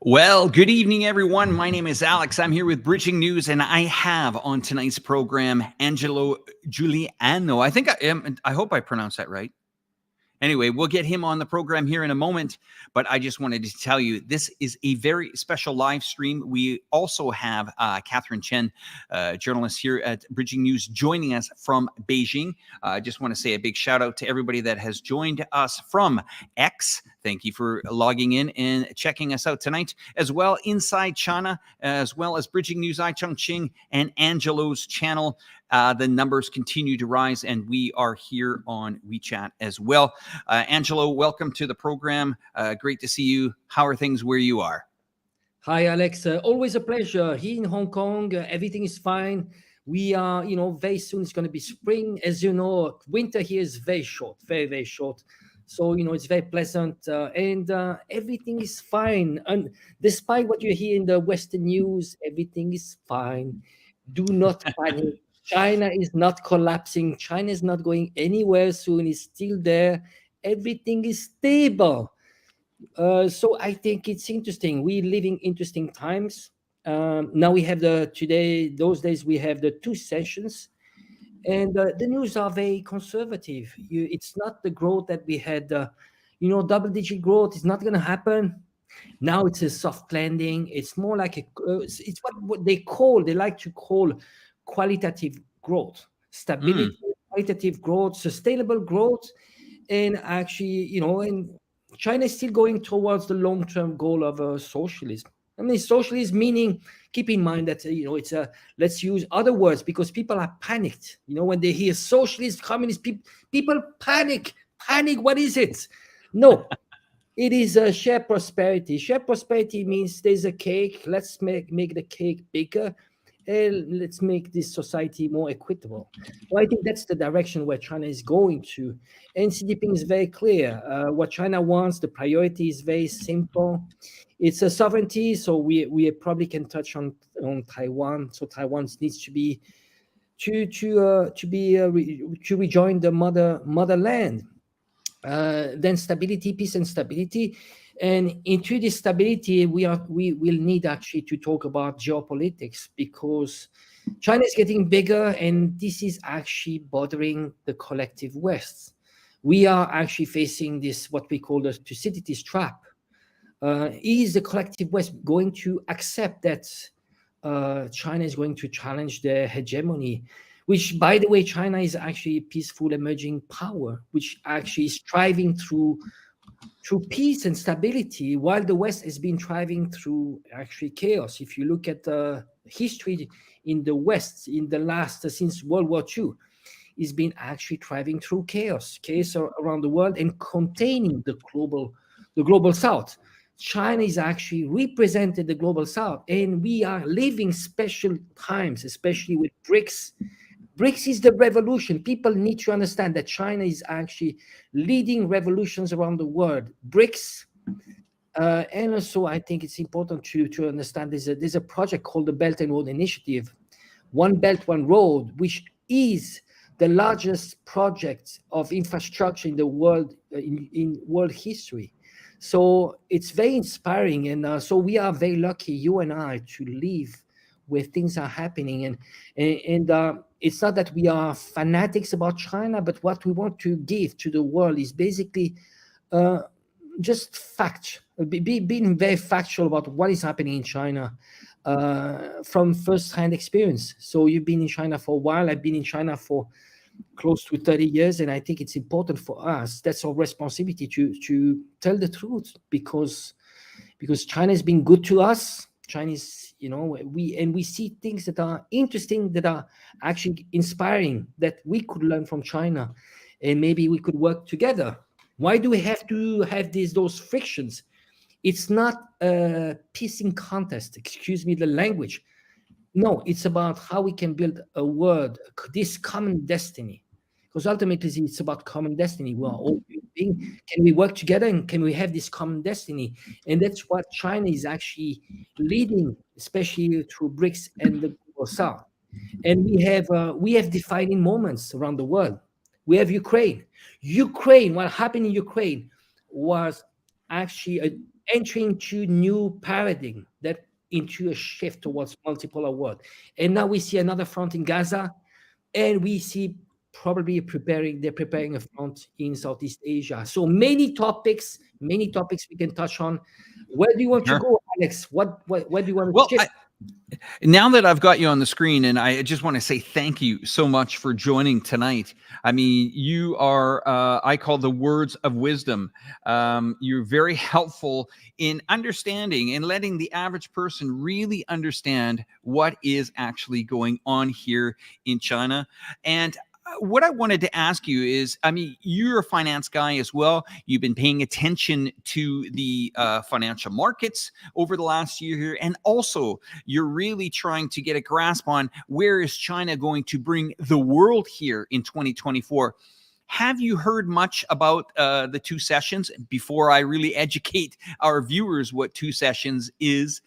Well, good evening, everyone. My name is Alex. I'm here with Bridging News, and I have on tonight's program Angelo Giuliano. I think I am. I hope I pronounced that right. Anyway, we'll get him on the program here in a moment, but I just wanted to tell you this is a very special live stream. We also have Catherine Chen, journalist here at Bridging News, joining us from Beijing. I just want to say a big shout out to everybody that has joined us from X. Thank you for logging in and checking us out tonight, as well inside China, as well as Bridging News Chongqing and Angelo's channel. The numbers continue to rise, and we are here on WeChat as well. Angelo, welcome to the program. Great to see you. How are things where you are? Hi, Alex. Always a pleasure. Here in Hong Kong, everything is fine. We are, very soon it's going to be spring. As you know, winter here is very short, very, very short. So, it's very pleasant and everything is fine. And despite what you hear in the Western news, everything is fine. Do not panic. China is not collapsing. China is not going anywhere soon. It's still there. Everything is stable. So I think it's interesting. We're living interesting times. Now we have those days we have the two sessions. And the news are very conservative. It's not the growth that we had, double-digit growth is not going to happen. Now it's a soft landing. It's more like it's what they like to call qualitative growth, stability, qualitative growth, sustainable growth. And actually, and China is still going towards the long-term goal of socialism. I mean, socialism meaning, keep in mind that, it's let's use other words because people are panicked. When they hear socialist, communist, people panic. What is it? No, it is a shared prosperity. Shared prosperity means there's a cake. Let's make the cake bigger. And let's make this society more equitable. So I think that's the direction where China is going to. And Xi Jinping is very clear. What China wants, the priority is very simple. It's a sovereignty, so we probably can touch on Taiwan. So Taiwan needs to rejoin the motherland. Then stability, peace, and stability. And into this stability, we will need actually to talk about geopolitics because China is getting bigger, and this is actually bothering the collective West. We are actually facing this what we call the Thucydides trap. Is the collective West going to accept that China is going to challenge their hegemony? Which, by the way, China is actually a peaceful emerging power, which actually is striving through peace and stability, while the West has been striving through actually chaos. If you look at the history in the West in the last, since World War II, it's been actually thriving through chaos around the world and containing the global South. China is actually represented the global South, and we are living special times, especially with BRICS. BRICS is the revolution. People need to understand that China is actually leading revolutions around the world. BRICS, and also I think it's important to understand there's a project called the Belt and Road Initiative, One Belt, One Road, which is the largest project of infrastructure in the world, in world history. So it's very inspiring, and so we are very lucky, you and I, to live where things are happening. And it's not that we are fanatics about China, but what we want to give to the world is basically just fact, being very factual about what is happening in China from first-hand experience. So you've been in China for a while. I've been in China for close to 30 years, and I think it's important for us. That's our responsibility to tell the truth because China has been good to us. Chinese, we see things that are interesting, that are actually inspiring, that we could learn from China, and maybe we could work together. Why do we have to have those frictions? It's not a pissing contest, excuse me the language. No, it's about how we can build a world, this common destiny. Because ultimately, it's about common destiny. We are all being. Can we work together, and can we have this common destiny? And that's what China is actually leading, especially through BRICS and the Global South. And we have defining moments around the world. We have Ukraine. What happened in Ukraine was actually entering to new paradigm, that into a shift towards multipolar world. And now we see another front in Gaza, and we see probably they're preparing a front in Southeast Asia. So many topics we can touch on. Where do you want to Sure. go, Alex? Where do you want to Well, shift? now that I've got you on the screen, and I just want to say thank you so much for joining tonight. I mean, you are, I call the words of wisdom. You're very helpful in understanding and letting the average person really understand what is actually going on here in China. And what I wanted to ask you is, I mean, you're a finance guy as well. You've been paying attention to the financial markets over the last year here, and also you're really trying to get a grasp on where is China going to bring the world here in 2024. Have you heard much about the two sessions before I really educate our viewers what two sessions is?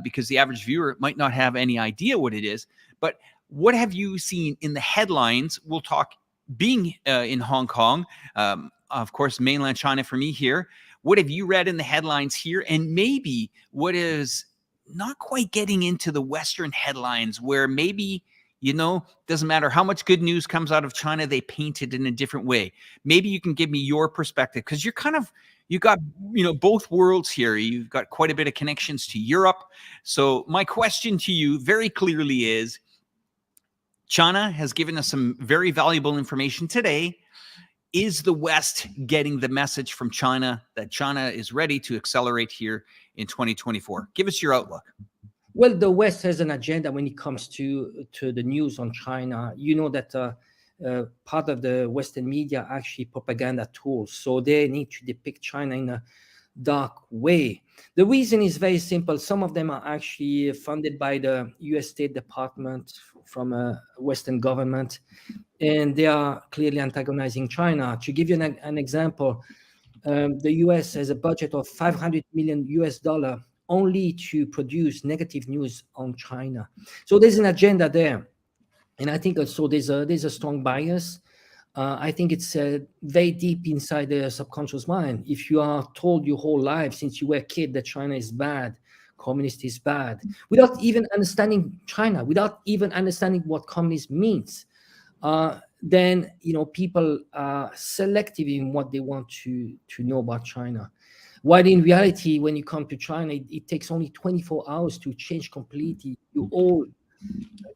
Because the average viewer might not have any idea what it is. But what have you seen in the headlines? We'll talk being in Hong Kong, of course, mainland China for me here. What have you read in the headlines here? And maybe what is not quite getting into the Western headlines, where maybe, doesn't matter how much good news comes out of China, they paint it in a different way. Maybe you can give me your perspective, because you got, both worlds here. You've got quite a bit of connections to Europe. So my question to you very clearly is, China has given us some very valuable information today. Is the West getting the message from China that China is ready to accelerate here in 2024? Give us your outlook. Well, the West has an agenda when it comes to the news on China. You know that part of the Western media are actually propaganda tools, so they need to depict China in a dark way. The reason is very simple. Some of them are actually funded by the US State Department from a Western government, and they are clearly antagonizing China. To give you an example, the US has a budget of $500 million only to produce negative news on China. So there's an agenda there. And I think also there's a strong bias. I think it's very deep inside the subconscious mind. If you are told your whole life since you were a kid that China is bad, communist is bad, without even understanding China, without even understanding what communist means, then people are selective in what they want to know about China. While in reality, when you come to China, it takes only 24 hours to change completely your whole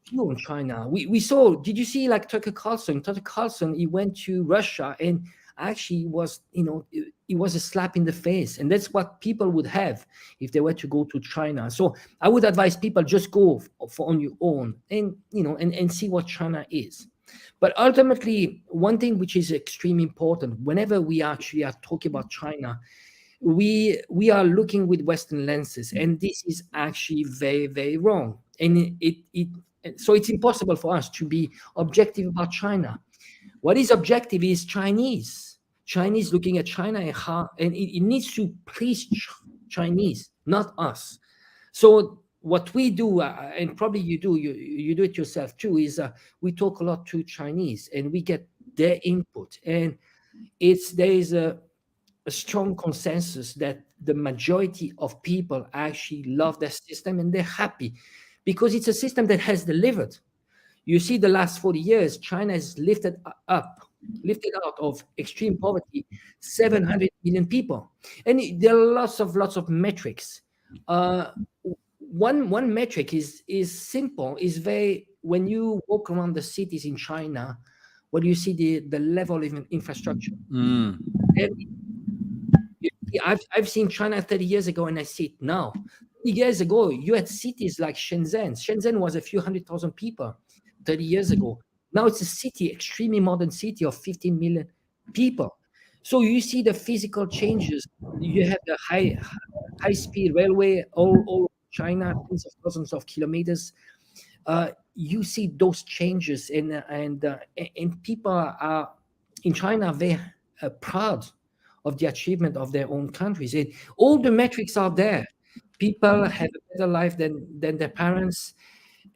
view on China. We saw, did you see like Tucker Carlson? Tucker Carlson, he went to Russia, and actually it was a slap in the face. And that's what people would have if they were to go to China. So I would advise people just go on your own and, and see what China is. But ultimately, one thing which is extremely important, whenever we actually are talking about China, we are looking with Western lenses, and this is actually very, very wrong. And so it's impossible for us to be objective about China. What is objective is Chinese looking at China, and it needs to please Chinese, not us. So what we do, and probably you do it yourself too, is we talk a lot to Chinese and we get their input, and there is a strong consensus that the majority of people actually love their system and they're happy because it's a system that has delivered. You see, the last 40 years, China has lifted out of extreme poverty 700 million people, and there are lots of metrics. One metric is simple. Is very, when you walk around the cities in China, what do you see? The level of infrastructure. I've seen China 30 years ago, and I see it now. 30 years ago, you had cities like Shenzhen. Shenzhen was a few 100,000 people 30 years ago. Now it's a city, extremely modern city of 15 million people. So you see the physical changes. You have the high-speed railway all over China, tens of thousands of kilometers. You see those changes, and people are in China very proud of the achievement of their own countries. And all the metrics are there. People have a better life than their parents.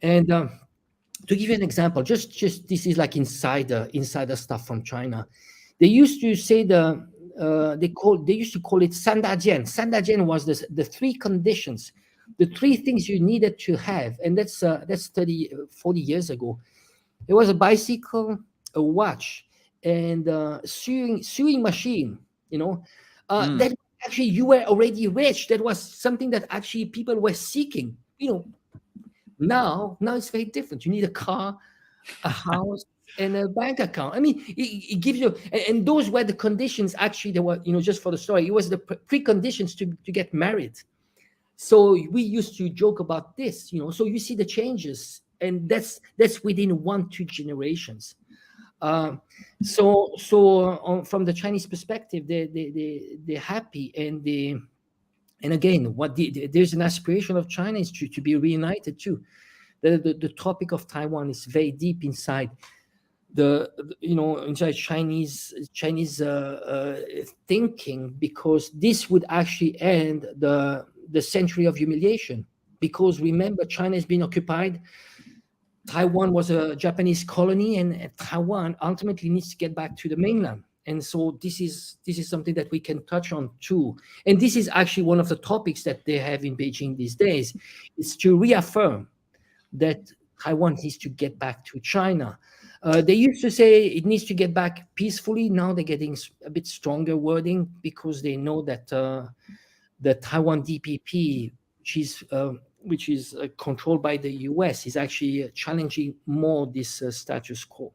And to give you an example, just this is like insider stuff from China. They used to say they used to call it sandajian. Sandajian was the three conditions, the three things you needed to have, and that's 30, 40 years ago. It was a bicycle, a watch, and sewing machine. That actually you were already rich. That was something that actually people were seeking. Now it's very different. You need a car, a house, and a bank account. I mean, it gives you, and those were the conditions. Actually, there were, just for the story, it was the preconditions to get married. So we used to joke about this, So you see the changes, and that's within 1-2 generations. From the Chinese perspective, they're happy, and again, there's an aspiration of China is to be reunited too. The topic of Taiwan is very deep inside inside Chinese thinking, because this would actually end the century of humiliation. Because remember, China has been occupied. Taiwan was a Japanese colony, and Taiwan ultimately needs to get back to the mainland. And so this is something that we can touch on too. And this is actually one of the topics that they have in Beijing these days, is to reaffirm that Taiwan needs to get back to China. They used to say it needs to get back peacefully. Now they're getting a bit stronger wording, because they know that the Taiwan DPP, which is controlled by the US, is actually challenging more this status quo.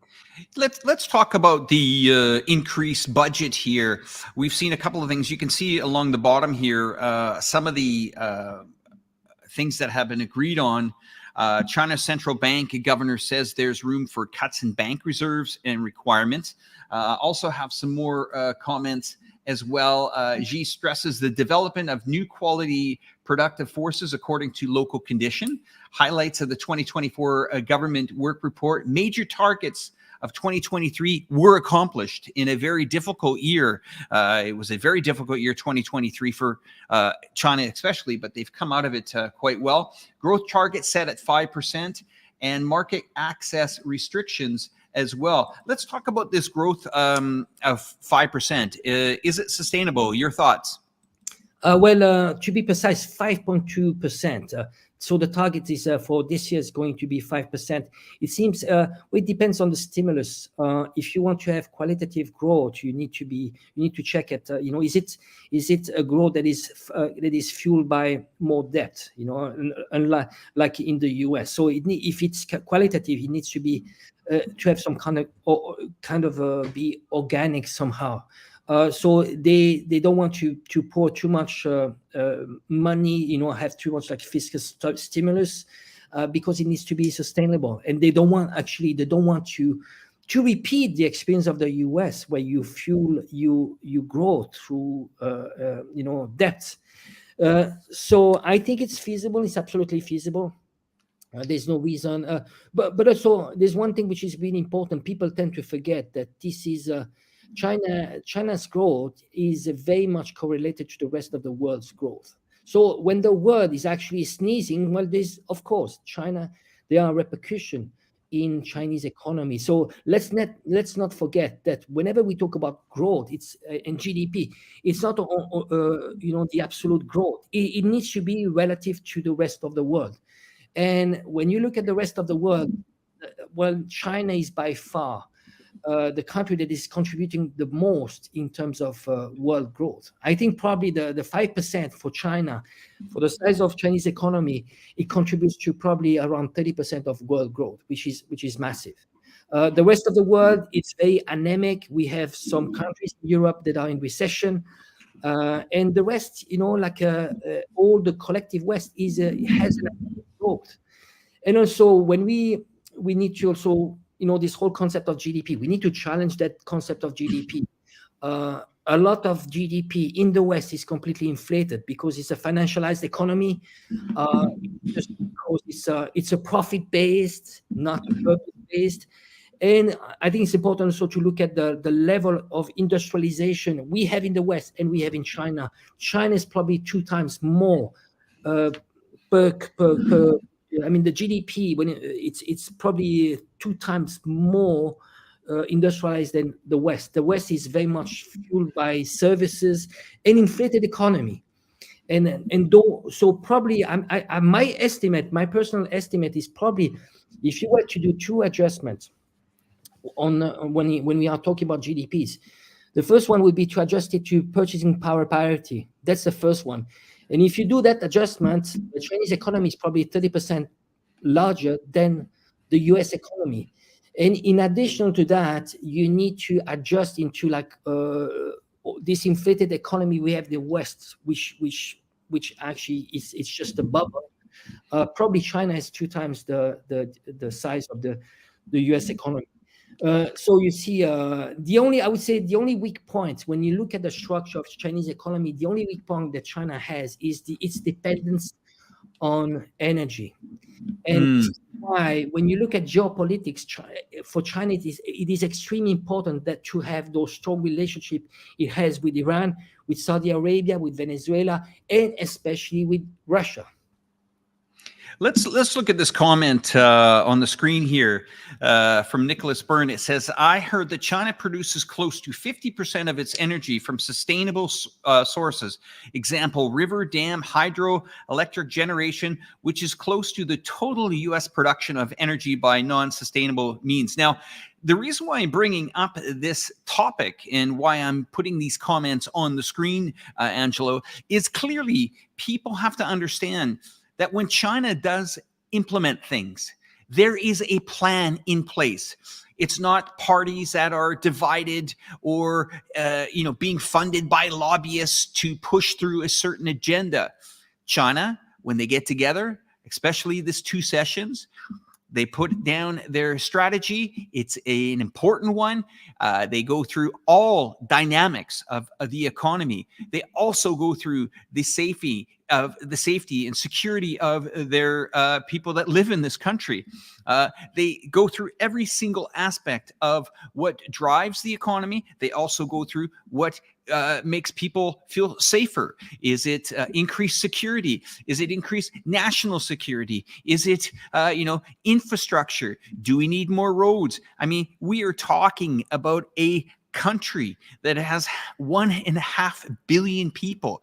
Let's talk about the increased budget here. We've seen a couple of things. You can see along the bottom here some of the things that have been agreed on. China's central bank governor says there's room for cuts in bank reserves and requirements. Also have some more comments as well. Xi stresses the development of new quality productive forces according to local condition. Highlights of the 2024 government work report. Major targets of 2023 were accomplished in a very difficult year. It was a very difficult year, 2023, for China especially, but they've come out of it quite well. Growth target set at 5%, and market access restrictions as well. Let's talk about this growth of 5%. Is it sustainable? Your thoughts? To be precise, 5.2%. So the target is for this year is going to be 5%. It seems it depends on the stimulus. If you want to have qualitative growth, you need to check it. Is it a growth that is fueled by more debt? Unlike like in the US. So if it's qualitative, it needs to be to have some kind of be organic somehow. So they don't want to pour too much money, have too much like fiscal stimulus, because it needs to be sustainable. And they don't want to repeat the experience of the US, where you fuel you grow through debt. So I think it's feasible. It's absolutely feasible. There's no reason. But also there's one thing which is really important. People tend to forget that this is China's growth is very much correlated to the rest of the world's growth. So when the world is actually sneezing, well, there's, of course, there are repercussions in Chinese economy. So let's not forget that whenever we talk about growth, it's in GDP, it's not the absolute growth. It needs to be relative to the rest of the world. And when you look at the rest of the world, well, China is by far the country that is contributing the most in terms of world growth. I think probably the 5% for China, for the size of Chinese economy, it contributes to probably around 30% of world growth, which is massive. The rest of the world, it's very anemic. We have some countries in Europe that are in recession, and the rest, all the collective West has an anemic growth. And also, when we need to also, this whole concept of GDP, we need to challenge that concept of GDP. A lot of GDP in the West is completely inflated because it's a financialized economy, just because it's a profit-based, not purpose-based. And I think it's important also to look at the level of industrialization we have in the West and we have in China. China is probably 2 times more per I mean, the GDP, when it's probably 2 times more industrialized than the West. The West is very much fueled by services and inflated economy. So probably my personal estimate is probably, if you were to do two adjustments on when we are talking about GDPs, the first one would be to adjust it to purchasing power parity. That's the first one. And if you do that adjustment, the Chinese economy is probably 30% larger than the US economy. And in addition to that, you need to adjust into like this inflated economy. We have the West, which actually it's just a bubble. Probably China is 2 times the size of the US economy. So you see, I would say the only weak point when you look at the structure of Chinese economy, the only weak point that China has is its dependence on energy. And this is why when you look at geopolitics, for China, it is extremely important that to have those strong relationships it has with Iran, with Saudi Arabia, with Venezuela, and especially with Russia. Let's look at this comment on the screen here from Nicholas Byrne. It says, I heard that China produces close to 50% of its energy from sustainable sources. Example, river, dam, hydro, electric generation, which is close to the total U.S. production of energy by non-sustainable means. Now, the reason why I'm bringing up this topic and why I'm putting these comments on the screen, Angelo, is clearly people have to understand that when China does implement things, there is a plan in place. It's not parties that are divided or being funded by lobbyists to push through a certain agenda. China, when they get together, especially this 2 sessions, they put down their strategy. It's an important one. They go through all dynamics of the economy. They also go through the safety and security of their people that live in this country. They go through every single aspect of what drives the economy. They also go through what makes people feel safer. Is it increased security? Is it increased national security? Is it infrastructure? Do we need more roads? I mean, we are talking about a country that has 1.5 billion people.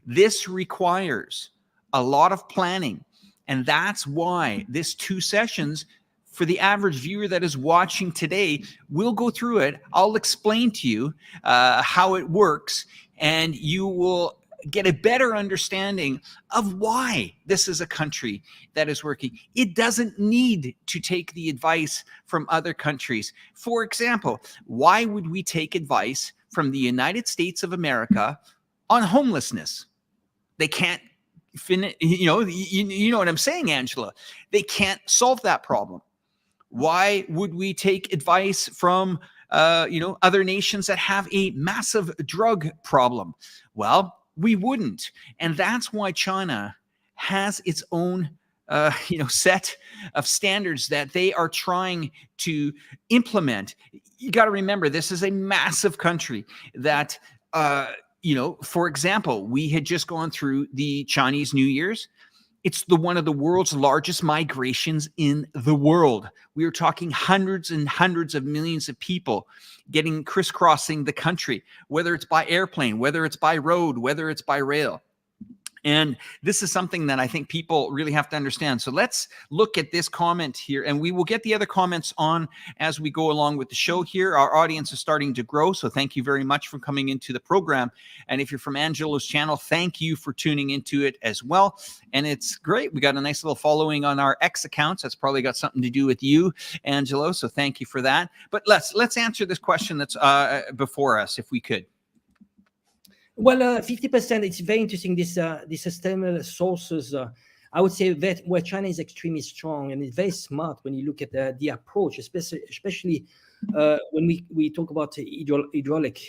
This requires a lot of planning, and that's why this 2 sessions, for the average viewer that is watching today, we'll go through it. I'll explain to you how it works, and you will get a better understanding of why this is a country that is working. It doesn't need to take the advice from other countries. For example, why would we take advice from the United States of America on homelessness? They can't finish, you know what I'm saying, Angela. They can't solve that problem. Why would we take advice from other nations that have a massive drug problem? Well, we wouldn't. And that's why China has its own set of standards that they are trying to implement. You got to remember, this is a massive country that for example, we had just gone through the Chinese New Year's. It's one of the world's largest migrations in the world. We are talking hundreds and hundreds of millions of people crisscrossing the country, whether it's by airplane, whether it's by road, whether it's by rail. And this is something that I think people really have to understand. So let's look at this comment here, and we will get the other comments on as we go along with the show here. Our audience is starting to grow, so thank you very much for coming into the program. And if you're from Angelo's channel, thank you for tuning into it as well. And it's great. We got a nice little following on our X accounts. That's probably got something to do with you, Angelo, so thank you for that. But let's answer this question that's before us, if we could. Well, 50%, it's very interesting, this sustainable sources. I would say that where China is extremely strong, and it's very smart when you look at the approach, especially when we talk about hydraulic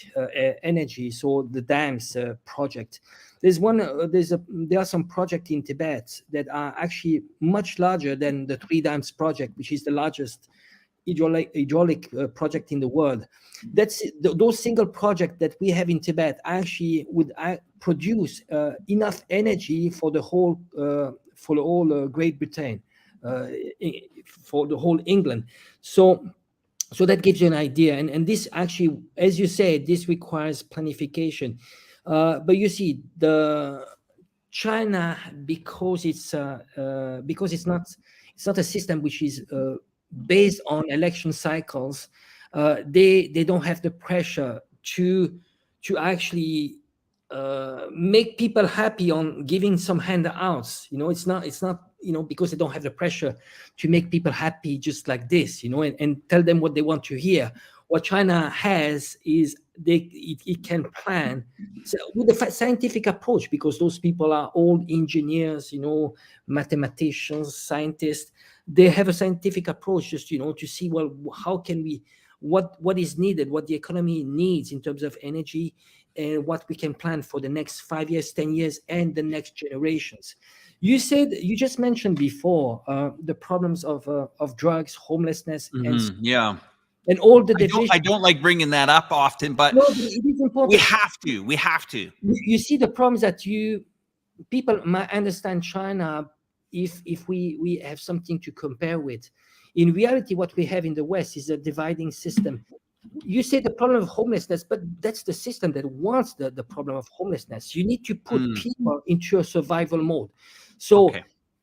energy, so the dams project. There are some projects in Tibet that are actually much larger than the 3 dams project, which is the largest hydraulic project in the world. Those single projects that we have in Tibet actually would produce enough energy for the whole Great Britain, for the whole England. So So that gives you an idea. And this actually, as you said, this requires planification. But you see, the China, because it's not a system which is based on election cycles, they don't have the pressure to actually make people happy on giving some handouts. It's not because they don't have the pressure to make people happy just like this, and tell them what they want to hear. What China has is it can plan, so with a scientific approach, because those people are all engineers, mathematicians, scientists. They have a scientific approach just to see, well, how can we, what is needed, what the economy needs in terms of energy, and what we can plan for the next 5 years, 10 years, and the next generations. You just mentioned before the problems of drugs, homelessness, Yeah. and all the divisions. I don't like bringing that up often, but No, but it is important. We have to. You see the problems that people might understand China if we have something to compare with. In reality, what we have in the West is a dividing system. You say the problem of homelessness, but that's the system that wants the problem of homelessness. You need to put people into a survival mode. So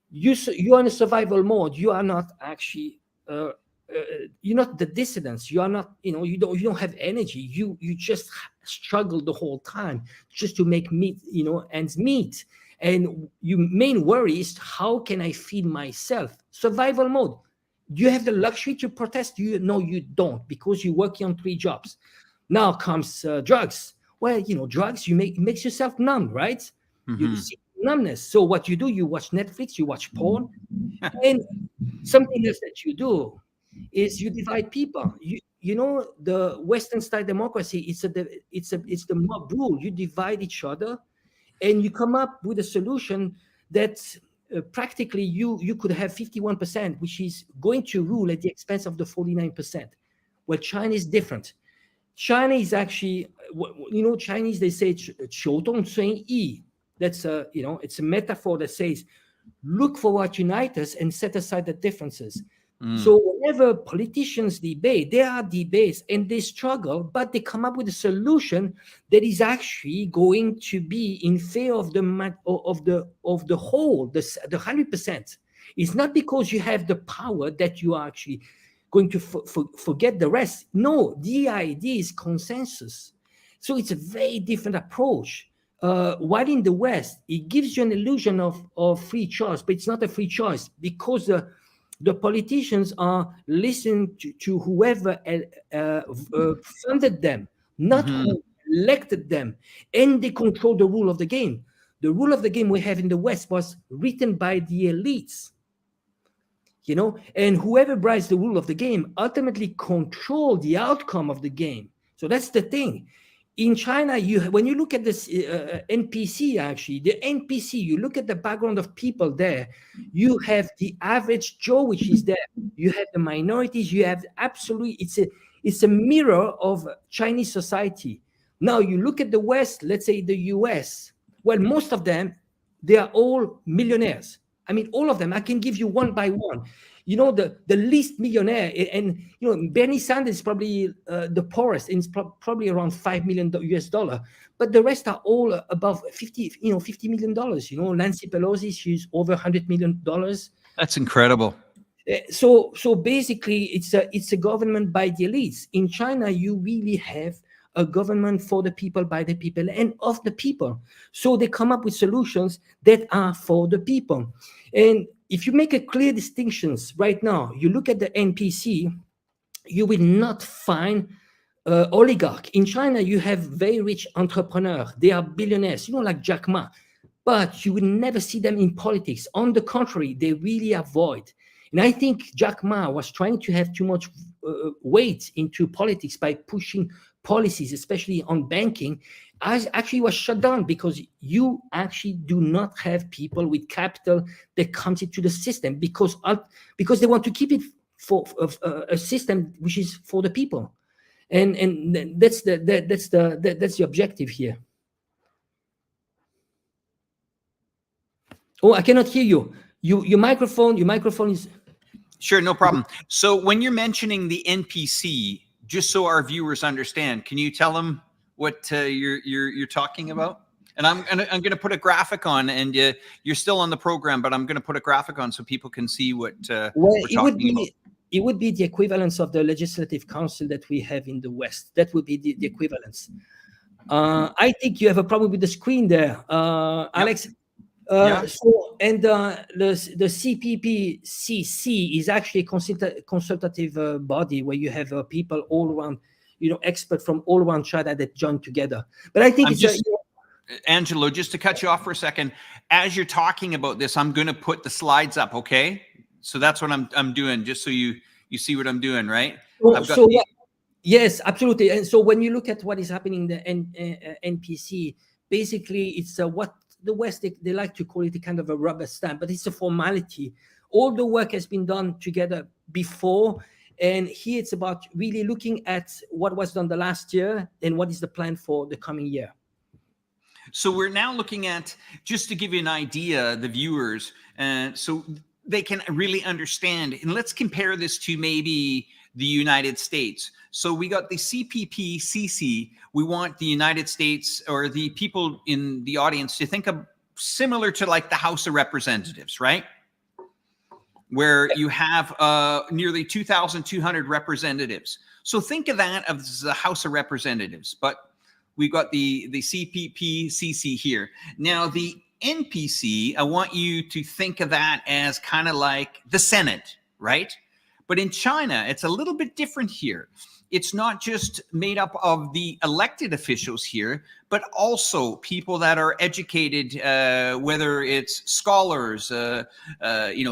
you're in a survival mode. You are not actually you're not the dissidents. You are not, you don't have energy. You just struggle the whole time just to make ends meet. And your main worry is, how can I feed myself? Survival mode. Do you have the luxury to protest? No, you don't, because you're working on 3 jobs. Now comes drugs. Well, drugs, it makes yourself numb, right? You see numbness. So what you do, you watch Netflix, you watch porn, and something else that you do is you divide people. The Western style democracy, it's the mob rule. You divide each other, and you come up with a solution that practically you could have 51%, which is going to rule at the expense of the 49%. Well, China is different. China is actually, Chinese, they say 求同存异. That's it's a metaphor that says, look for what unites us and set aside the differences. So whenever politicians debate, there are debates and they struggle, but they come up with a solution that is actually going to be in favor of the whole, the 100%. It's not because you have the power that you are actually going to forget the rest. No, the idea is consensus. So it's a very different approach. While in the West, it gives you an illusion of free choice, but it's not a free choice, because the politicians are listening to whoever funded them, not who elected them, and they control the rule of the game. The rule of the game we have in the West was written by the elites, and whoever writes the rule of the game ultimately control the outcome of the game. So that's the thing. In China, when you look at this NPC, actually, the NPC, you look at the background of people there, you have the average Joe, which is there. You have the minorities. You have absolutely, it's a mirror of Chinese society. Now, you look at the West, let's say the US. Well, most of them, they are all millionaires. I mean, all of them. I can give you one by one. The least millionaire, and Bernie Sanders is probably the poorest, and it's probably around $5 million US. But the rest are all above $50 million. Nancy Pelosi, she's over $100 million. That's incredible. So basically, it's a government by the elites. In China, you really have a government for the people, by the people, and of the people. So they come up with solutions that are for the people. And if you make a clear distinctions right now, you look at the NPC, you will not find oligarch. In China, you have very rich entrepreneurs. They are billionaires, like Jack Ma. But you will never see them in politics. On the contrary, they really avoid. And I think Jack Ma was trying to have too much weight into politics by pushing policies, especially on banking, actually was shut down, because you actually do not have people with capital that comes into the system, because they want to keep it for a system which is for the people, and that's the objective here. Oh, I cannot hear you. Your microphone is. Sure, no problem. So when you're mentioning the NPC, just so our viewers understand, can you tell them what you're talking about? And I'm gonna put a graphic on, and you're still on the program, but I'm gonna put a graphic on so people can see what Well, we're talking about. it would be the equivalence of the legislative council that we have in the West. That would be the equivalence. I think you have a problem with the screen there, Alex. Yeah. So, and the CPPCC is actually a consultative body where you have people all around, experts from all around China that join together. But I think Angelo, just to cut you off for a second, as you're talking about this, I'm going to put the slides up, okay? So that's what I'm doing, just so you see what I'm doing, right? Yes, absolutely. And so when you look at what is happening in the NPC, basically it's what the West, they like to call it a kind of a rubber stamp, but it's a formality. All the work has been done together before. And here it's about really looking at what was done the last year and what is the plan for the coming year. So we're now looking at, just to give you an idea, the viewers, so they can really understand. And let's compare this to maybe the United States. So we got the CPPCC. We want the United States, or the people in the audience, to think of similar to like the House of Representatives, right? Where you have nearly 2,200 representatives. So think of that as the House of Representatives, but we've got the CPPCC here. Now the NPC, I want you to think of that as kind of like the Senate, right? But in China, it's a little bit different here. It's not just made up of the elected officials here, but also people that are educated, whether it's scholars,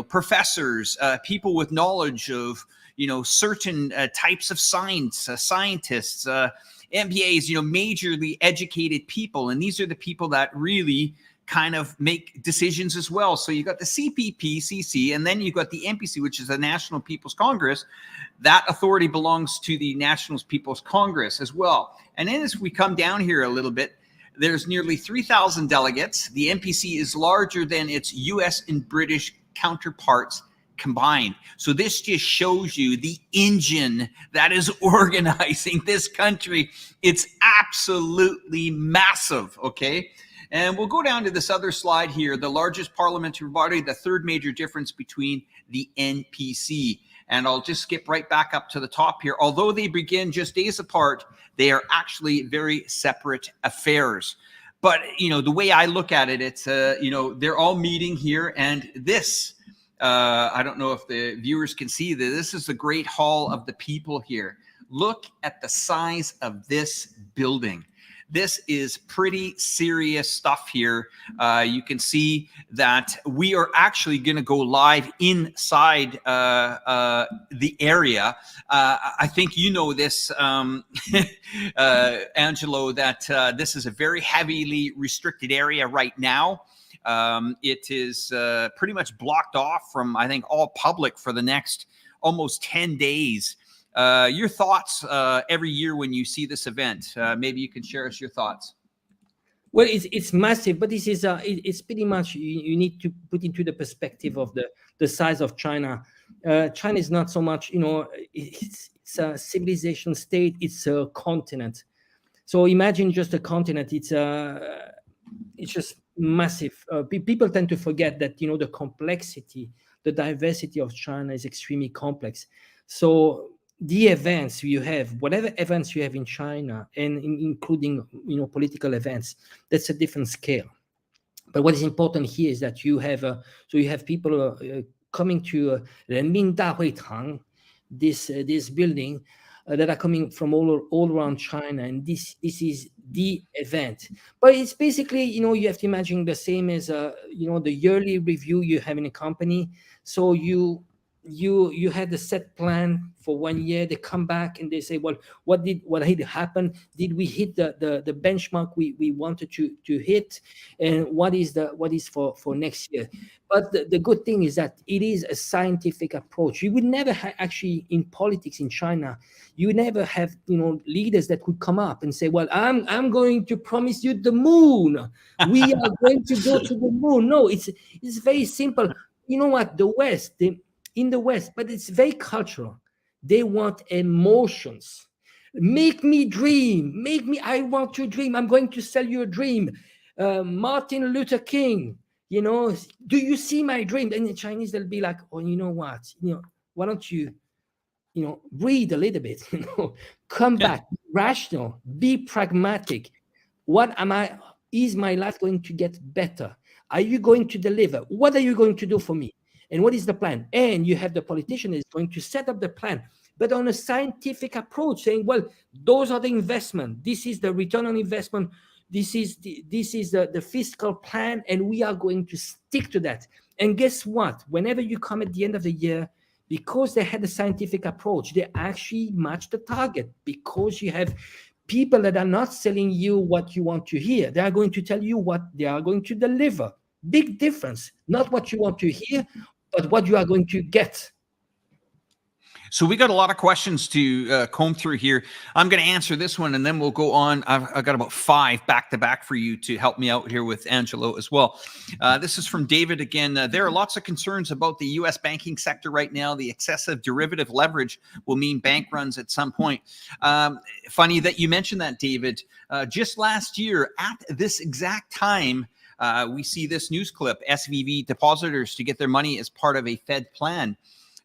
professors, people with knowledge of, certain types of science, scientists, MBAs, majorly educated people. And these are the people that really kind of make decisions as well. So you got the CPPCC, and then you got the NPC, which is the National People's Congress. That authority belongs to the National People's Congress as well. And then as we come down here a little bit, there's nearly 3,000 delegates. The NPC is larger than its US and British counterparts combined. So this just shows you the engine that is organizing this country. It's absolutely massive, okay? And we'll go down to this other slide here, the largest parliamentary body, the third major difference between the NPC. And I'll just skip right back up to the top here. Although they begin just days apart, they are actually very separate affairs. But, the way I look at it, it's, they're all meeting here. And this, I don't know if the viewers can see that this is the Great Hall of the People here. Look at the size of this building. This is pretty serious stuff here. You can see that we are actually going to go live inside the area. I think you know this, Angelo, that this is a very heavily restricted area right now. It is pretty much blocked off from, I think, all public for the next almost 10 days. Your thoughts every year when you see this event? Maybe you can share us your thoughts. Well, it's massive, but this is it's pretty much you need to put into the perspective of the size of China. China is not so much, it's a civilization state. It's a continent. So imagine just a continent. It's just massive. People tend to forget that the complexity, the diversity of China is extremely complex. So the events you have, whatever events you have in China, and including political events, that's a different scale. But what is important here is that you have people coming to Renmin Dahui Tang, this building, that are coming from all around China, and this is the event. But it's basically you have to imagine the same as the yearly review you have in a company. So you had the set plan for 1 year. They come back and they say, well, what had happened? Did we hit the benchmark we wanted to hit? And what is for next year? But the good thing is that it is a scientific approach. You would never actually, in politics in China, you never have leaders that could come up and say, well, I'm going to promise you the moon. We are going to go to the moon. No, it's very simple. You know what? The West, in the West, but it's very cultural. They want emotions. Make me dream. I want to dream. I'm going to sell you a dream. Martin Luther King, do you see my dream? And the Chinese, they'll be like, oh, you know what? Why don't you, breathe a little bit, come back, rational, be pragmatic. Is my life going to get better? Are you going to deliver? What are you going to do for me? And what is the plan? And you have the politician that is going to set up the plan, but on a scientific approach, saying, well, those are the investment. This is the return on investment. This is the fiscal plan, and we are going to stick to that. And guess what? Whenever you come at the end of the year, because they had a scientific approach, they actually match the target, because you have people that are not selling you what you want to hear. They are going to tell you what they are going to deliver. Big difference. Not what you want to hear, but what you are going to get. So we got a lot of questions to comb through here. I'm going to answer this one, and then we'll go on. I've got about 5 back-to-back for you to help me out here with Angelo as well. This is from David again. There are lots of concerns about the U.S. banking sector right now. The excessive derivative leverage will mean bank runs at some point. Funny that you mentioned that, David. Just last year, at this exact time, we see this news clip, SVB depositors to get their money as part of a Fed plan.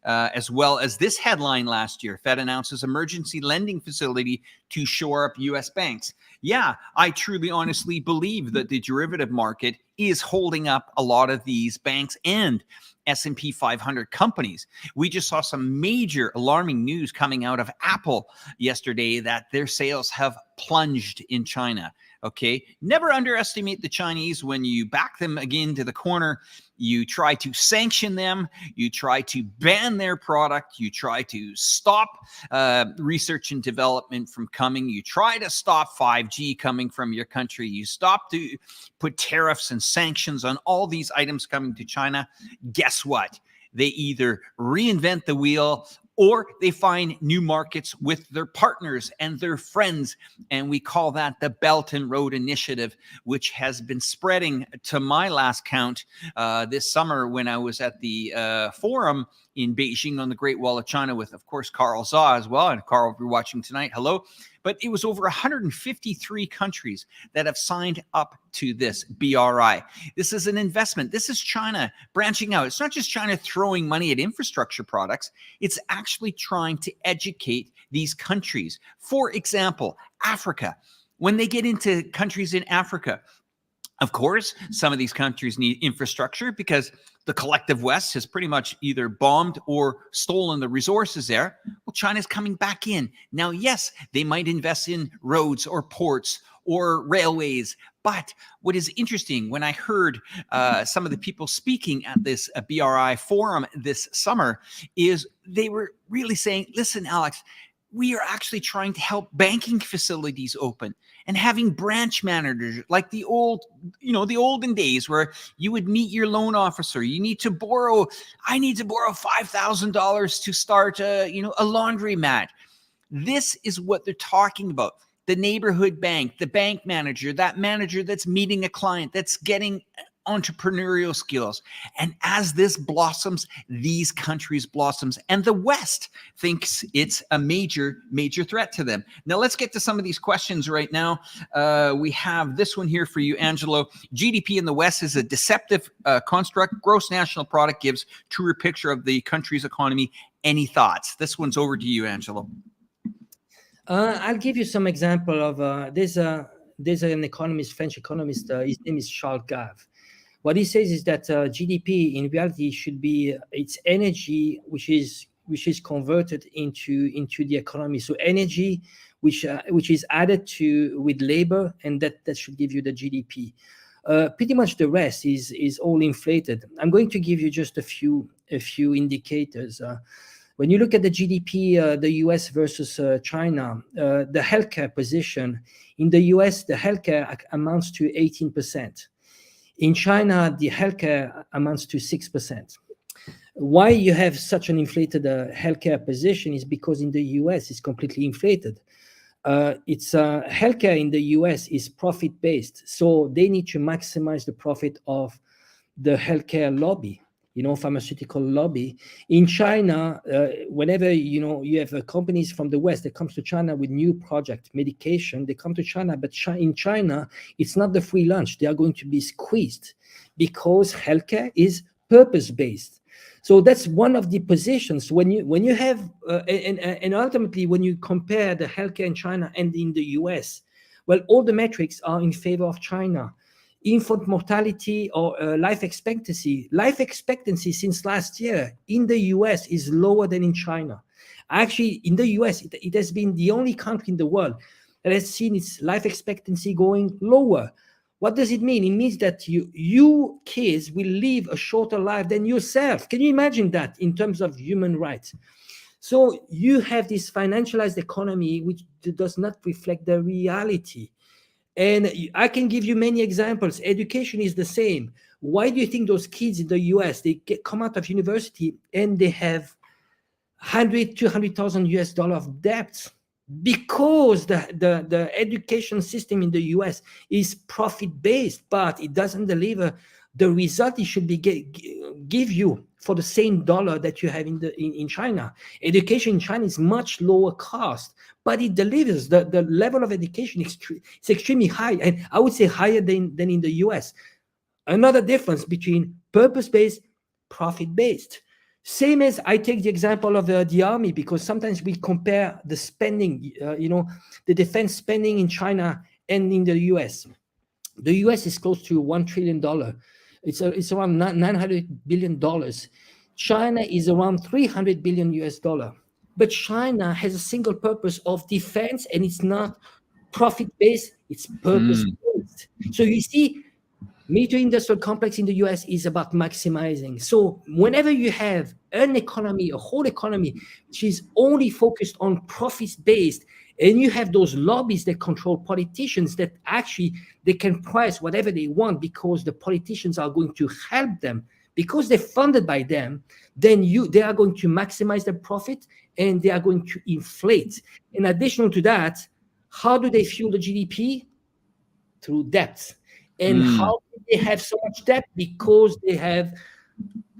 As well as this headline last year, Fed announces emergency lending facility to shore up U.S. banks. Yeah, I truly, honestly believe that the derivative market is holding up a lot of these banks and S&P 500 companies. We just saw some major alarming news coming out of Apple yesterday that their sales have plunged in China. Okay, never underestimate the Chinese. When you back them again to the corner, you try to sanction them, you try to ban their product, you try to stop research and development from coming, you try to stop 5G coming from your country, you stop to put tariffs and sanctions on all these items coming to China. Guess what? They either reinvent the wheel or they find new markets with their partners and their friends. And we call that the Belt and Road Initiative, which has been spreading, to my last count, this summer when I was at the forum in Beijing on the Great Wall of China with, of course, Carl Zaw as well. And Carl, if you're watching tonight, hello. But it was over 153 countries that have signed up to this BRI. This is an investment. This is China branching out. It's not just China throwing money at infrastructure products. It's actually trying to educate these countries. For example, Africa. When they get into countries in Africa, of course, some of these countries need infrastructure because the collective West has pretty much either bombed or stolen the resources there. Well, China's coming back in. Now, yes, they might invest in roads or ports or railways. But what is interesting, when I heard some of the people speaking at this BRI forum this summer, is they were really saying, listen, Alex, we are actually trying to help banking facilities open and having branch managers like the olden days where you would meet your loan officer. I need to borrow $5,000 to start a laundromat. This is what they're talking about. The neighborhood bank, the bank manager, that manager that's meeting a client, that's getting entrepreneurial skills. And as this blossoms, these countries blossoms, and the West thinks it's a major threat to them. Now let's get to some of these questions right now. We have this one here for you, Angelo. GDP in the West is a deceptive construct. Gross national product gives truer picture of the country's economy. Any thoughts? This one's over to you, Angelo. I'll give you some example of there's an economist, French economist. His name is Charles Gave. What he says is that GDP in reality should be it's energy which is converted into the economy. So energy which is added to with labor, and that should give you the GDP. Pretty much the rest is all inflated. I'm going to give you just a few indicators. When you look at the GDP, the US versus China, the healthcare position in the US, the healthcare amounts to 18%. In China, the healthcare amounts to 6%. Why you have such an inflated healthcare position is because in the US it's completely inflated. It's healthcare in the US is profit-based, so they need to maximize the profit of the healthcare lobby. pharmaceutical lobby. In China, whenever you have companies from the West that comes to China with new project medication, they come to China, but in China it's not the free lunch. They are going to be squeezed because healthcare is purpose-based. So that's one of the positions when you have and ultimately when you compare the healthcare in China and in the US, well, all the metrics are in favor of China. Infant mortality or life expectancy since last year in the US is lower than in China. Actually, in the US, it has been the only country in the world that has seen its life expectancy going lower. What does it mean? It means that you kids will live a shorter life than yourself. Can you imagine that in terms of human rights? So you have this financialized economy which does not reflect the reality. And I can give you many examples. Education is the same. Why do you think those kids in the US, they come out of university and they have $200,000 of debts? Because the education system in the US is profit-based, but it doesn't deliver the result it should be give you for the same dollar that you have in China. Education in China is much lower cost, but it delivers the level of education is extremely high, and I would say higher than in the US. Another difference between purpose-based, profit-based. Same as I take the example of the army, because sometimes we compare the spending, the defense spending in China and in the US. The US is close to $1 trillion. It's around $900 billion. China is around $300 billion US. But China has a single purpose of defense, and it's not profit-based, it's purpose-based. So you see, military industrial complex in the US is about maximizing. So whenever you have an economy, a whole economy, which is only focused on profits-based, and you have those lobbies that control politicians that actually they can price whatever they want because the politicians are going to help them, because they're funded by them, then they are going to maximize their profit and they are going to inflate. In addition to that, how do they fuel the GDP? Through debt. And how do they have so much debt? Because they have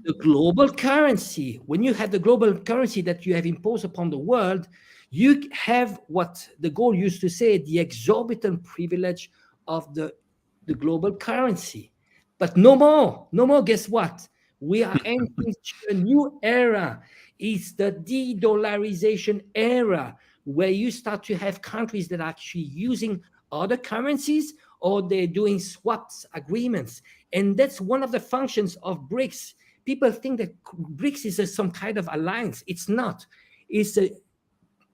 the global currency. When you have the global currency that you have imposed upon the world, you have what the Gaulle used to say, the exorbitant privilege of the global currency. But no more, guess what? We are entering a new era. It's the de-dollarization era, where you start to have countries that are actually using other currencies, or they're doing swaps agreements. And that's one of the functions of BRICS. People think that BRICS is some kind of alliance. It's not. It's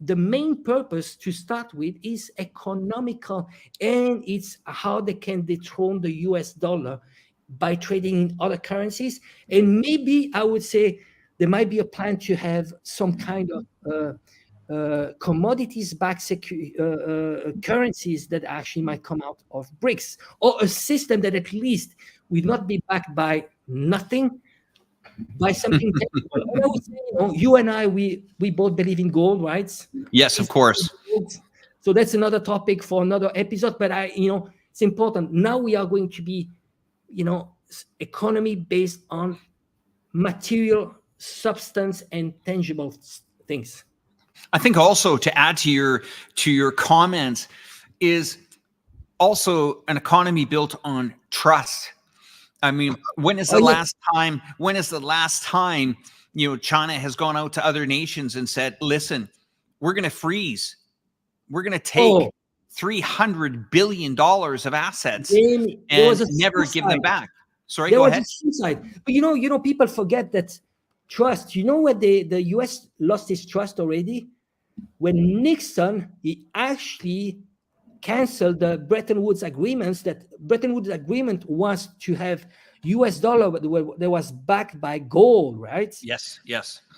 the main purpose to start with is economical, and it's how they can dethrone the US dollar by trading in other currencies. And maybe I would say there might be a plan to have some kind of commodities-backed currencies that actually might come out of BRICS, or a system that at least will not be backed by nothing, by something tangible. And I would say, you and I, we both believe in gold, right? Yes, of course. So that's another topic for another episode. But it's important. Now we are going to be, economy based on material substance and tangible things. I think also to add to your comments is also an economy built on trust. I mean, when is the last time China has gone out to other nations and said, listen, we're going to freeze, we're going to take $300 billion of assets and never give them back. Sorry, go ahead. But people forget that trust. You know where the US lost its trust already? When Nixon, he actually canceled the Bretton Woods agreements. That Bretton Woods agreement was to have US dollar that was backed by gold, right? Yes.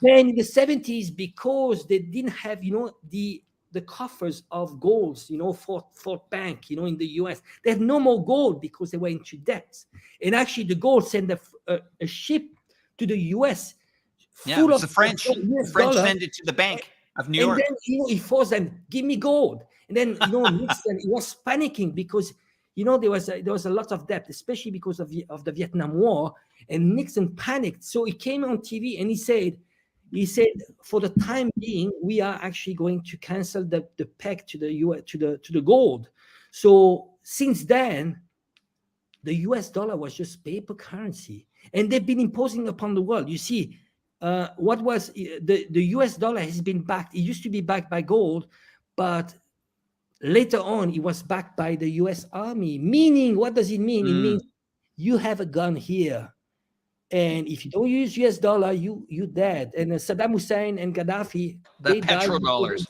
Then in the 70s, because they didn't have, the coffers of golds, Fort Bank, in the US, they had no more gold because they were into debt. And actually the gold sent a ship to the US full of the French sent it to the Bank of New York. And then, he forced them, give me gold. And then, Nixon, he was panicking because you know, there was a lot of debt, especially because of the Vietnam War, and Nixon panicked. So he came on TV and he said, for the time being, we are actually going to cancel the peg to the US, to the gold. So since then, the US dollar was just paper currency, and they've been imposing upon the world. You see, what was the US dollar has been backed. It used to be backed by gold, but later on, it was backed by the US Army. Meaning, what does it mean? It means you have a gun here, and if you don't use US dollar, you dead. And Saddam Hussein and Gaddafi, they died. Petrodollars.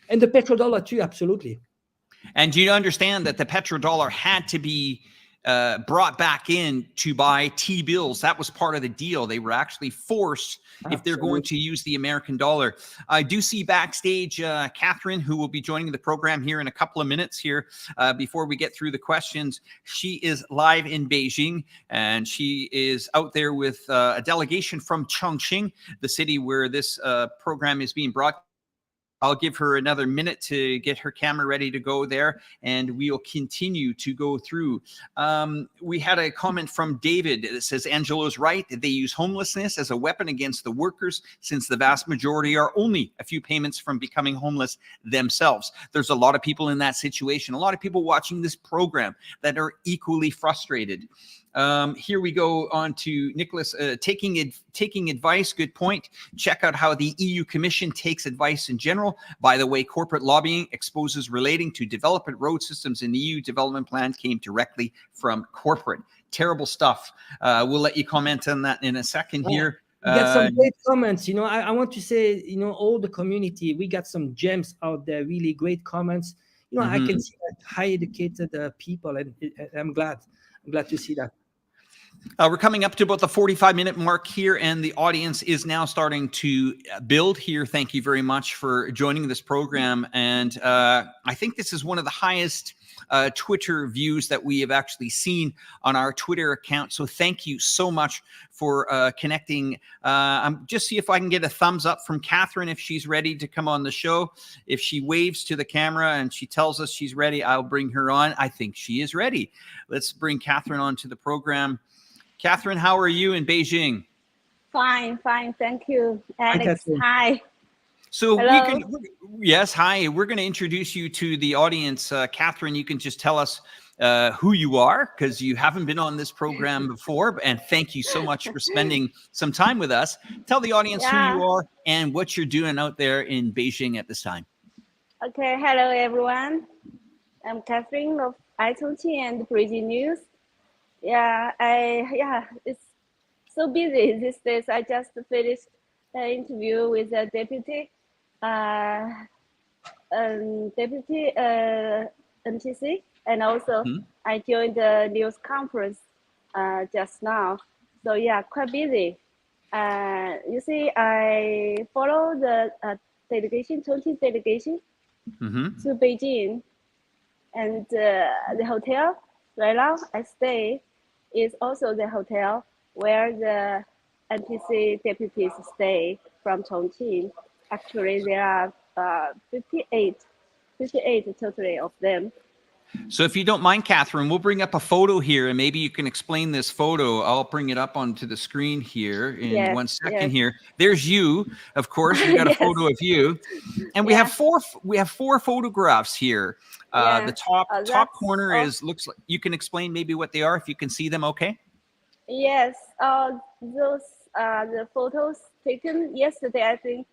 And the petrodollar too, absolutely. And you understand that the petrodollar had to be brought back in to buy T-bills. That was part of the deal. They were actually forced, if they're going to use the American dollar. I do see backstage Catherine, who will be joining the program here in a couple of minutes here before we get through the questions. She is live in Beijing, and she is out there with a delegation from Chongqing, the city where this program is being brought. I'll give her another minute to get her camera ready to go there, and we'll continue to go through. We had a comment from David that says, Angelo's right. They use homelessness as a weapon against the workers, since the vast majority are only a few payments from becoming homeless themselves. There's a lot of people in that situation, a lot of people watching this program that are equally frustrated. Here we go on to Nicholas, taking advice. Good point. Check out how the EU Commission takes advice in general. By the way, corporate lobbying exposes relating to development road systems in the EU development plans came directly from corporate. Terrible stuff. We'll let you comment on that in a second here. We got some great comments. You know, I want to say, you know, all the community, we got some gems out there, really great comments. You know, I can see that high educated people, and I'm glad to see that. We're coming up to about the 45-minute mark here, and the audience is now starting to build here. Thank you very much for joining this program. And I think this is one of the highest Twitter views that we have actually seen on our Twitter account. So thank you so much for connecting. I'm just see if I can get a thumbs up from Catherine if she's ready to come on the show. If she waves to the camera and she tells us she's ready, I'll bring her on. I think she is ready. Let's bring Catherine onto the program. Catherine, how are you in Beijing? Fine. Thank you, Alex. Hi. So hello. Yes, hi. We're going to introduce you to the audience. Catherine, you can just tell us who you are, because you haven't been on this program before. And thank you so much for spending some time with us. Tell the audience who you are and what you're doing out there in Beijing at this time. Okay. Hello, everyone. I'm Catherine of Chongqing and Beijing News. It's so busy these days. I just finished an interview with a deputy MTC, and also I joined the news conference just now. So yeah, quite busy. You see, I follow the Chongqing delegation to Beijing, and the hotel right now I stay is also the hotel where the NPC deputies stay from Chongqing. Actually, there are 58 totally of them. So if you don't mind, Catherine, we'll bring up a photo here, and maybe you can explain this photo. I'll bring it up onto the screen here in 1 second here. There's you, of course. We got a photo of you. And we have four photographs here. The top corner looks like, you can explain maybe what they are if you can see them, okay? Yes, those are the photos taken yesterday, I think.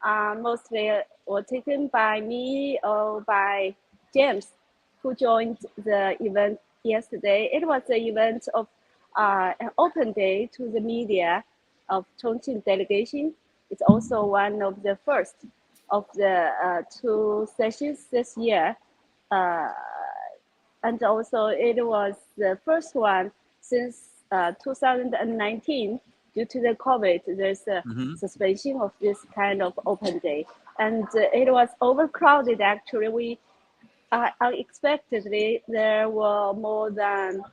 Mostly were taken by me or by James, who joined the event yesterday. It was an event of an open day to the media of Chongqing delegation. It's also one of the first of the 2 sessions this year. And also it was the first one since 2019. Due to the COVID, there's a suspension of this kind of open day. And it was overcrowded, actually. Unexpectedly, there were more than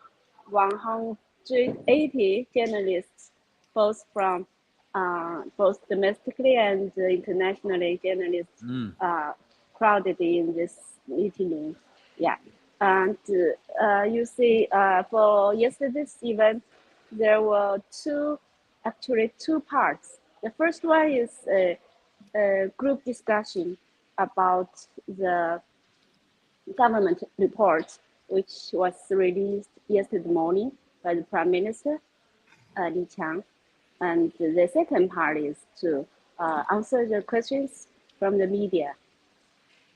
180 journalists, both from both domestically and internationally, journalists crowded in this meeting room. Yeah. And you see, for yesterday's event, there were two parts. The first one is a group discussion about the government report, which was released yesterday morning by the Prime Minister, Li Qiang. And the second part is to answer the questions from the media.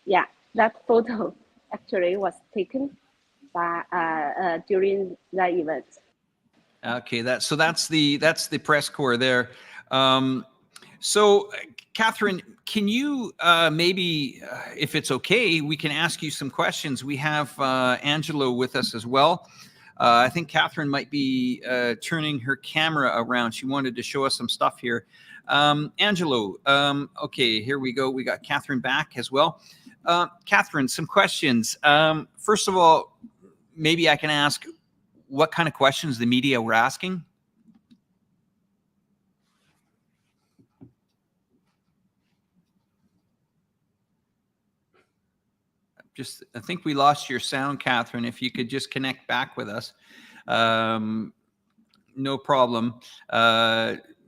Yeah, that photo actually was taken by during that event. Okay, that's the press corps there. So, Catherine, can you maybe, if it's okay, we can ask you some questions. We have Angelo with us as well. I think Catherine might be turning her camera around. She wanted to show us some stuff here. Angelo, okay, here we go. We got Catherine back as well. Catherine, some questions. First of all, maybe I can ask what kind of questions the media were asking. I think we lost your sound, Catherine. If you could just connect back with us. No problem.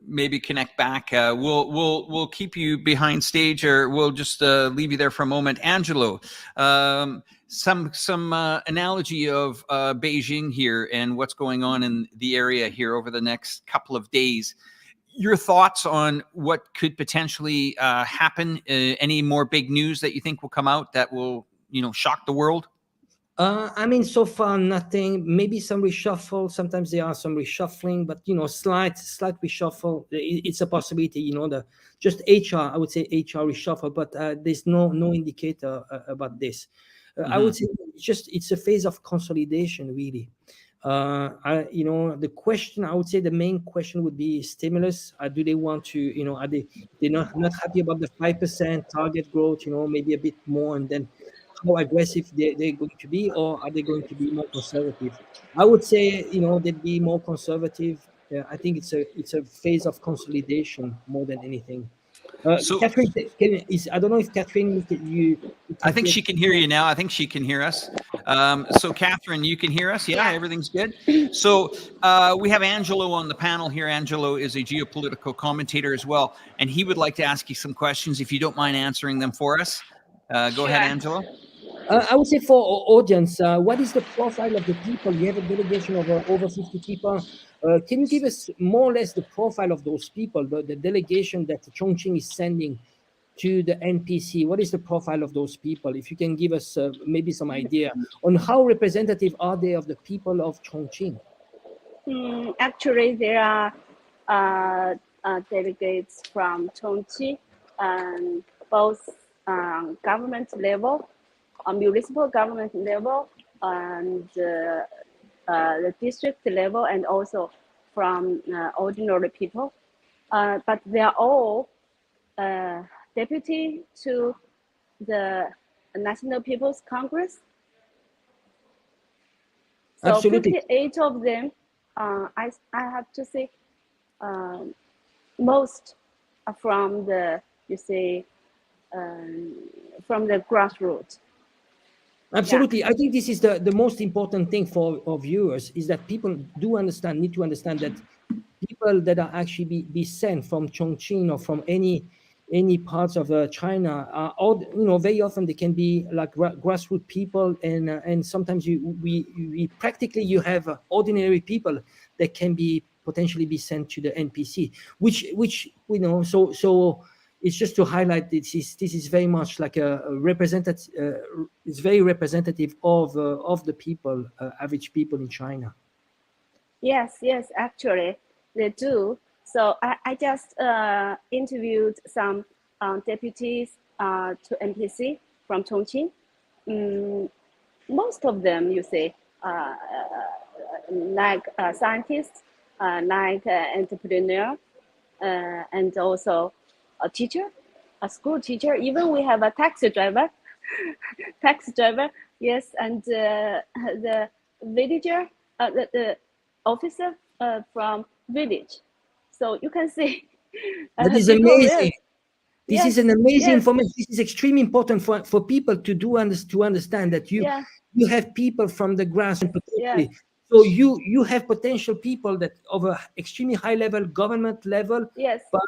Maybe connect back. We'll keep you behind stage, or we'll just leave you there for a moment. Angelo, some analogy of Beijing here and what's going on in the area here over the next couple of days. Your thoughts on what could potentially happen? Any more big news that you think will come out that will, shock the world? I mean, so far nothing. Maybe some reshuffle. Sometimes there are some reshuffling, but slight reshuffle. It's a possibility. Just HR. I would say HR reshuffle, but there's no indicator about this. I would say it's a phase of consolidation, really. The question, I would say the main question would be stimulus. Do they want to, are they're not happy about the 5% target growth? Maybe a bit more, and then how aggressive they're going to be, or are they going to be more conservative? I would say, they'd be more conservative. I think it's a phase of consolidation more than anything. So, Catherine, I don't know if Catherine, I think she can hear you now. I think she can hear us. So, Catherine, you can hear us? Yeah, everything's good. So, we have Angelo on the panel here. Angelo is a geopolitical commentator as well, and he would like to ask you some questions, if you don't mind answering them for us. Go ahead, Angelo. I would say for our audience, what is the profile of the people? You have a delegation of over 50 people. Can you give us more or less the profile of those people, the delegation that Chongqing is sending to the NPC? What is the profile of those people? If you can give us maybe some idea on how representative are they of the people of Chongqing? Actually, there are delegates from Chongqing, both government level, municipal government level, and the district level, and also from ordinary people. But they are all deputy to the National People's Congress. So absolutely. 58 of them, I have to say, most are from the, from the grassroots. Absolutely. Yeah. I think this is the most important thing for our viewers, is that people need to understand that people that are actually be sent from Chongqing or from any parts of China are all, very often they can be like grassroots people, and sometimes we practically you have ordinary people that can be potentially be sent to the NPC, which so. It's just to highlight this is very much like a representative. It's very representative of the people, average people in China. Yes, actually they do. So I just interviewed some deputies to NPC from Chongqing. Most of them, like scientists, like entrepreneur, and also a teacher, a school teacher. Even we have a taxi driver, yes, and the villager, the officer from village. So you can see. That is amazing. This is an amazing information. This is extremely important for people to understand that You have people from the grass, yes. potentially. So you have potential people that of a extremely high level, government level, Yes. but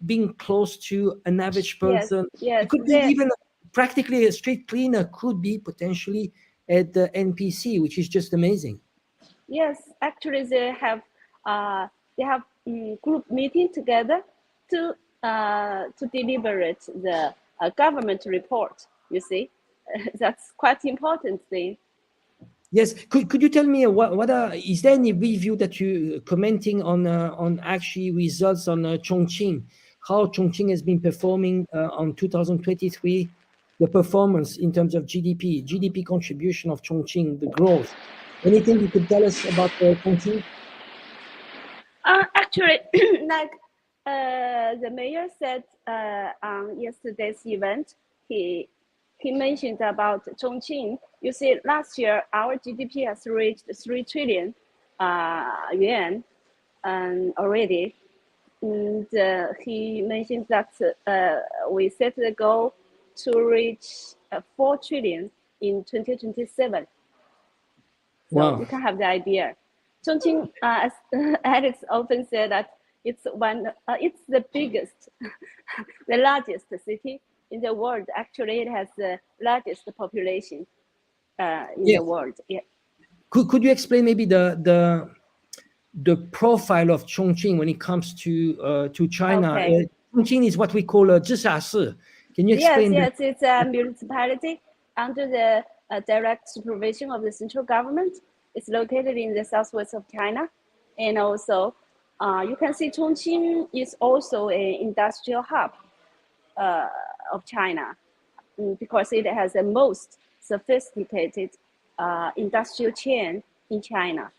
being close to an average person. Yes. It could be even practically a street cleaner could be potentially at the NPC, which is just amazing. Yes, actually they have group meeting together to deliberate the government report. You see, that's quite important thing. Yes, could you tell me what is there any review that you commenting on actually results on Chongqing, how Chongqing has been performing on 2023, the performance in terms of GDP contribution of Chongqing, the growth. Anything you could tell us about Chongqing? Actually, like the mayor said on yesterday's event, he mentioned about Chongqing. You see, last year our GDP has reached 3 trillion yuan already. And he mentioned that we set the goal to reach 4 trillion in 2027. So Wow. you can have the idea. Chongqing, as Alex often said, that it's the biggest, the largest city in the world. Actually, it has the largest population in the world. Yeah. Could you explain maybe the profile of Chongqing when it comes to China? Okay. Chongqing is what we call a 直辖市. Can you explain? Yes, it's a municipality under the direct supervision of the central government. It's located in the southwest of China, and also you can see Chongqing is also an industrial hub of China because it has the most sophisticated industrial chain in China.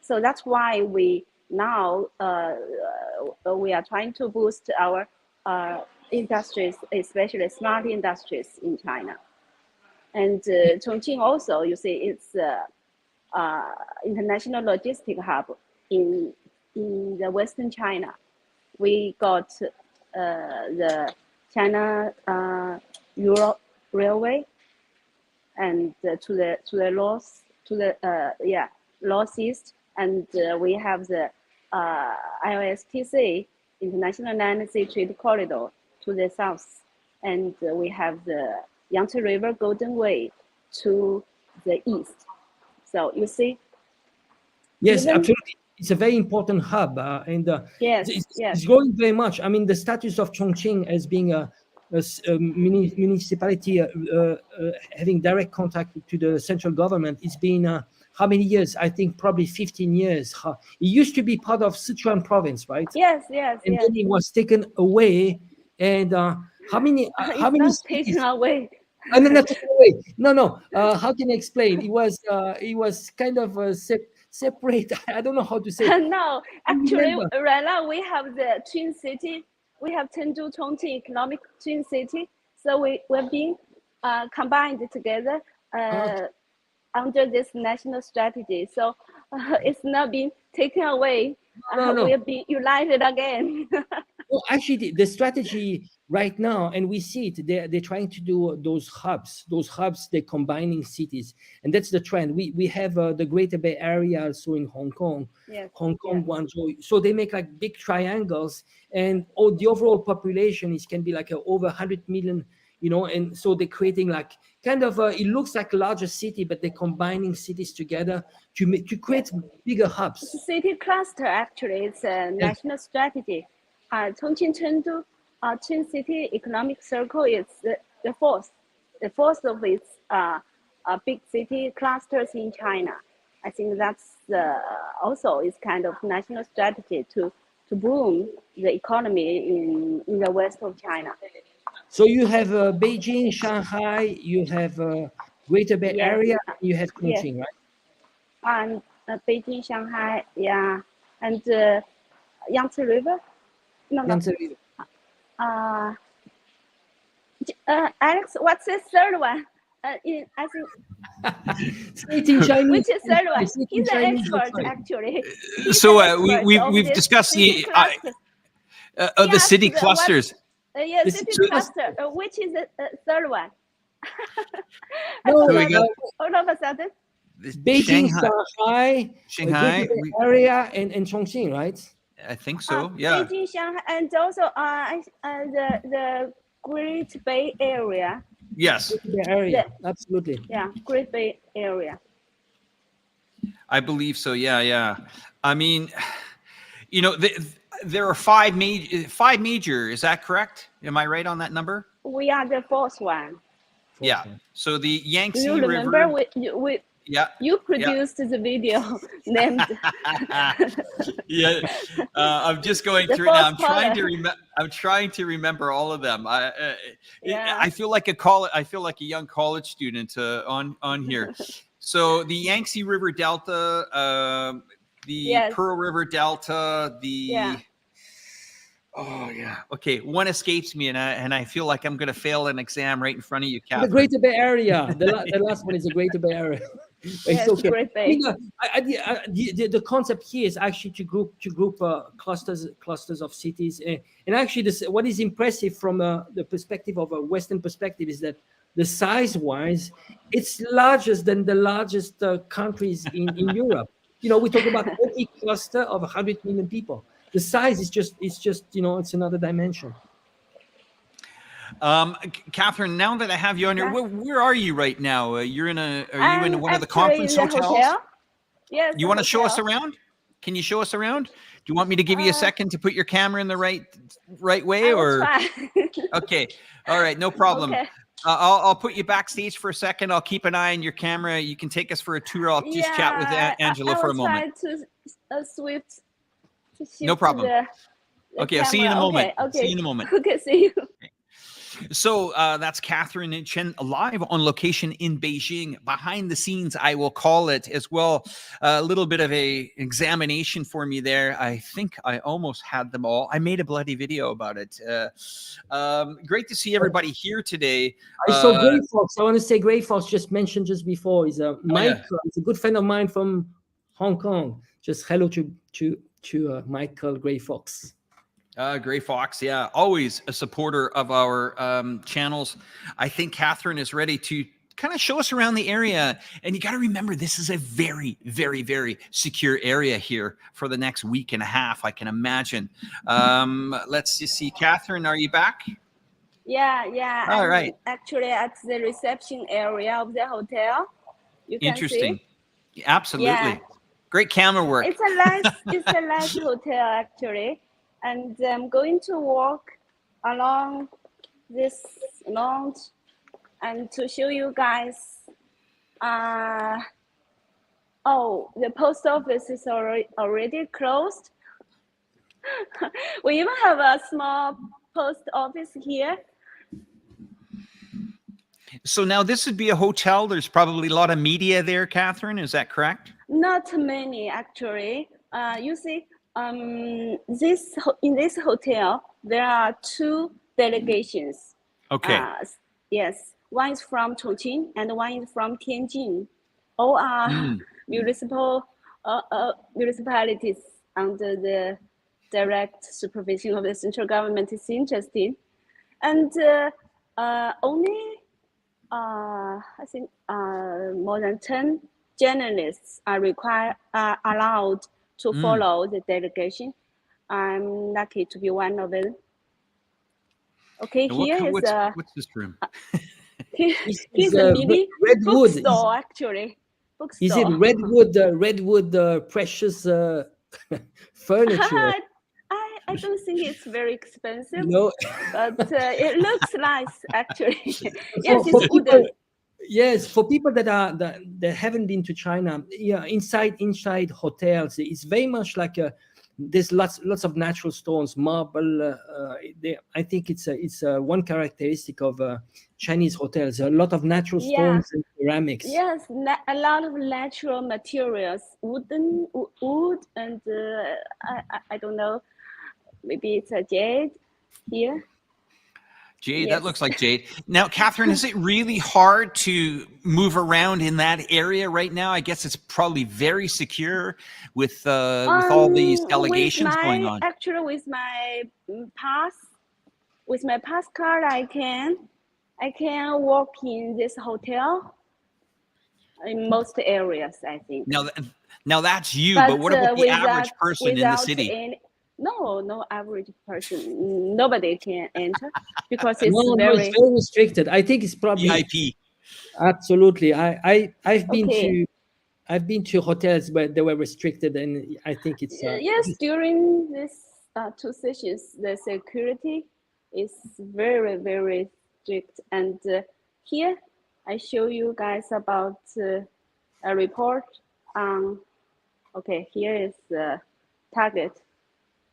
So that's why we now we are trying to boost our industries, especially smart industries in China. And Chongqing also, you see, it's international logistic hub in the Western China. We got the China Europe Railway, and to the northeast, and we have the IOSTC, International Land Sea Trade Corridor, to the south, and we have the Yangtze River Golden Way to the east. So you see. Yes, absolutely. It's a very important hub, and it's growing very much. I mean, the status of Chongqing as being a municipality having direct contact to the central government, it's been how many years? I think probably 15 years. It used to be part of Sichuan province, right? Yes. And then it was taken away. And how many not taken away. Not taken away. No. How can I explain? It was kind of separate. I don't know how to say. No, actually, right now we have the twin city. We have Chengdu, Chongqing economic twin city. So we're being combined together under this national strategy. So it's not being taken away. No. We're being united again. Well, actually, the strategy right now, and we see it, they're trying to do those hubs, they're combining cities. And that's the trend. We have the Greater Bay Area also in Hong Kong, Guangzhou. So they make like big triangles, and the overall population can be like over 100 million, and so they're creating like kind of, it looks like a larger city, but they're combining cities together to create bigger hubs. It's a city cluster, actually. It's a national strategy. Chongqing, Chengdu, Twin City Economic Circle is the fourth of its big city clusters in China. I think that's also is kind of national strategy to boom the economy in the west of China. So you have Beijing, Shanghai, you have Greater Bay Area, you have Chongqing, right? And Beijing, Shanghai, and Yangtze River. Yangtze River. Alex, what's the third one? I think Speaking Chinese. Which is third one? He's an expert, actually. So we've discussed the city clusters. Yes, city cluster. Which is the third one? No, So we got all of a sudden. Beijing, Shanghai, Shanghai, Shanghai. area, and Chongqing, right? I think so. Yeah. Beijing, Shanghai, and also the Great Bay Area. Yes. The area, absolutely. Yeah, Great Bay Area. I believe so. Yeah, yeah. I mean, you know, there are five major. Is that correct? Am I right on that number? We are the fourth one. Yeah. So the Do Yangtze you remember River. yeah. You produced the video named. Yeah. I'm just going through it now. I'm trying to remember all of them. I feel like a young college student on here. So the Yangtze River Delta, the Pearl River Delta, oh yeah. Okay, one escapes me, and I feel like I'm going to fail an exam right in front of you, Catherine. The Greater Bay Area. The last one is the Greater Bay Area. It's okay. Great Bay. The concept here is actually to group clusters of cities, and actually what is impressive from the perspective of a Western perspective is that the size-wise, it's larger than the largest countries in Europe. You know, we talk about a cluster of 100 million people. The size is just it's another dimension. Catherine, now that I have you on here, where are you right now? Are you in one of the conference hotels? Hotel. Yes. You want to show us around? Can you show us around? Do you want me to give you a second to put your camera in the right way, or? Okay. All right. No problem. Okay. I'll put you backstage for a second. I'll keep an eye on your camera. You can take us for a tour. I'll just chat with Angelo for a moment. No problem. Okay, I'll see you in a moment. Okay. See you in a moment. Okay, see you. So that's Catherine Chen live on location in Beijing. Behind the scenes, I will call it as well. A little bit of a examination for me there. I think I almost had them all. I made a bloody video about it. Great to see everybody here today. I saw Gray Fox. I want to say Gray Fox just mentioned just before. He's Mike. He's a good friend of mine from Hong Kong. Just hello to Michael Gray Fox. Gray Fox, yeah, always a supporter of our channels. I think Catherine is ready to kind of show us around the area. And you got to remember, this is a very, very, very secure area here for the next week and a half, I can imagine. Let's just see. Catherine, are you back? Yeah. All right. Actually, at the reception area of the hotel. You can Interesting. See. Absolutely. Yeah. Great camera work. It's a nice hotel, actually. And I'm going to walk along this lounge and to show you guys. The post office is already closed. We even have a small post office here. So now this would be a hotel. There's probably a lot of media there, Catherine. Is that correct? Not many, actually. You see, in this hotel, there are two delegations. Okay. Yes, one is from Chongqing and one is from Tianjin. All are municipalities under the direct supervision of the central government. Is interesting, and only I think more than 10 journalists are allowed to follow the delegation. I'm lucky to be one of them. Okay, what's this room? Here's a mini bookstore, actually. Bookstore. Is it redwood precious furniture? I don't think it's very expensive. No, but it looks nice, actually. Yes, it's wooden. Yes, for people that haven't been to China, yeah, inside hotels, it's very much like there's lots of natural stones, marble. I think it's one characteristic of Chinese hotels. A lot of natural stones and ceramics. Yes, a lot of natural materials, wood, and I don't know, maybe it's a jade here. Jade, yes. That looks like jade. Now, Catherine, is it really hard to move around in that area right now? I guess it's probably very secure with all these delegations going on. Actually, with my pass card, I can. I can work in this hotel in most areas, I think. Now that's you, but what about the average person in the city? No average person. Nobody can enter because it's it's very very restricted. I think it's probably VIP. Absolutely. I've been okay. to hotels where they were restricted, and I think it's yes. During this 2 sessions, the security is very, very strict. And here I show you guys about a report on. Okay, here is the target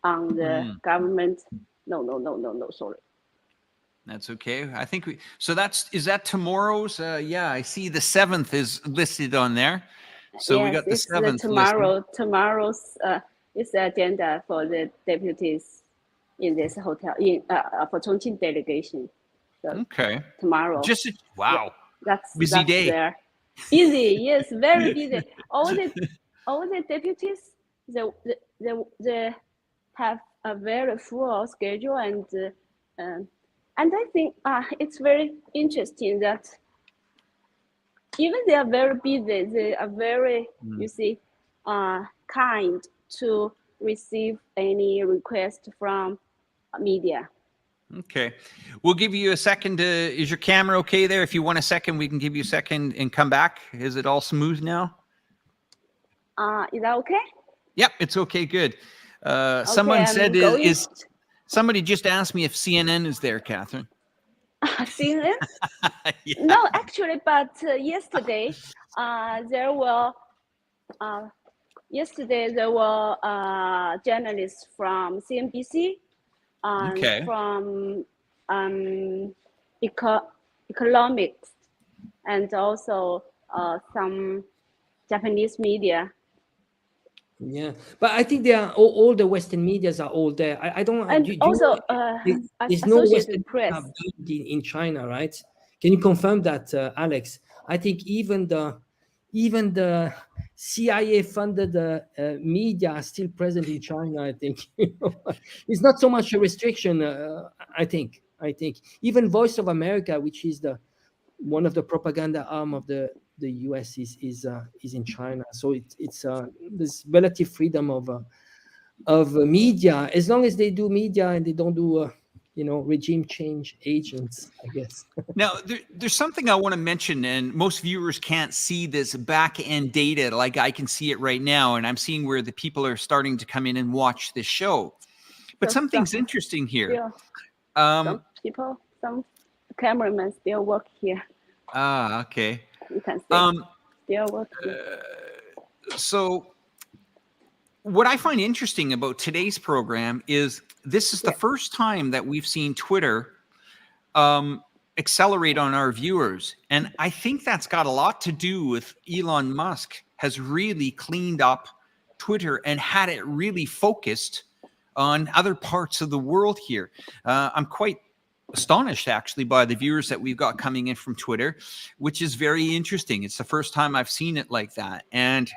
on the government. No, sorry. That's okay. I think is that tomorrow's? Yeah, I see the 7th is listed on there. So yes, we got the 7th tomorrow. Tomorrow's is the agenda for the deputies in this hotel for Chongqing delegation. So okay. Tomorrow. Wow. That's busy day. There. Busy, yes, very busy. All the deputies, they have a very full schedule, and I think it's very interesting that even they are very busy, they are very kind to receive any request from media. Okay, we'll give you a second. Is your camera okay there? If you want a second, we can give you a second and come back. Is it all smooth now? Is that okay? Yep, it's okay. Good. Someone said is somebody just asked me if CNN is there, Catherine. CNN? Yeah. No, actually, but yesterday there were journalists from CNBC and from economics, and also some Japanese media. Yeah, but I think they are all the Western medias are all there. I don't. And also, there's no Associated Press in China, right? Can you confirm that, Alex? I think even the CIA-funded media are still present in China. I think it's not so much a restriction. I think even Voice of America, which is one of the propaganda arm of the US, is in China. So it's this relative freedom of media, as long as they do media and they don't do regime change agents, I guess. Now, there's something I want to mention, and most viewers can't see this back-end data like I can see it right now, and I'm seeing where the people are starting to come in and watch this show. But something's interesting here. Some cameramen still work here. Okay. You can see still work here. So what I find interesting about today's program is this is the first time that we've seen Twitter accelerate on our viewers. And I think that's got a lot to do with Elon Musk has really cleaned up Twitter and had it really focused on other parts of the world here. I'm quite astonished actually by the viewers that we've got coming in from Twitter, which is very interesting. It's the first time I've seen it like that. And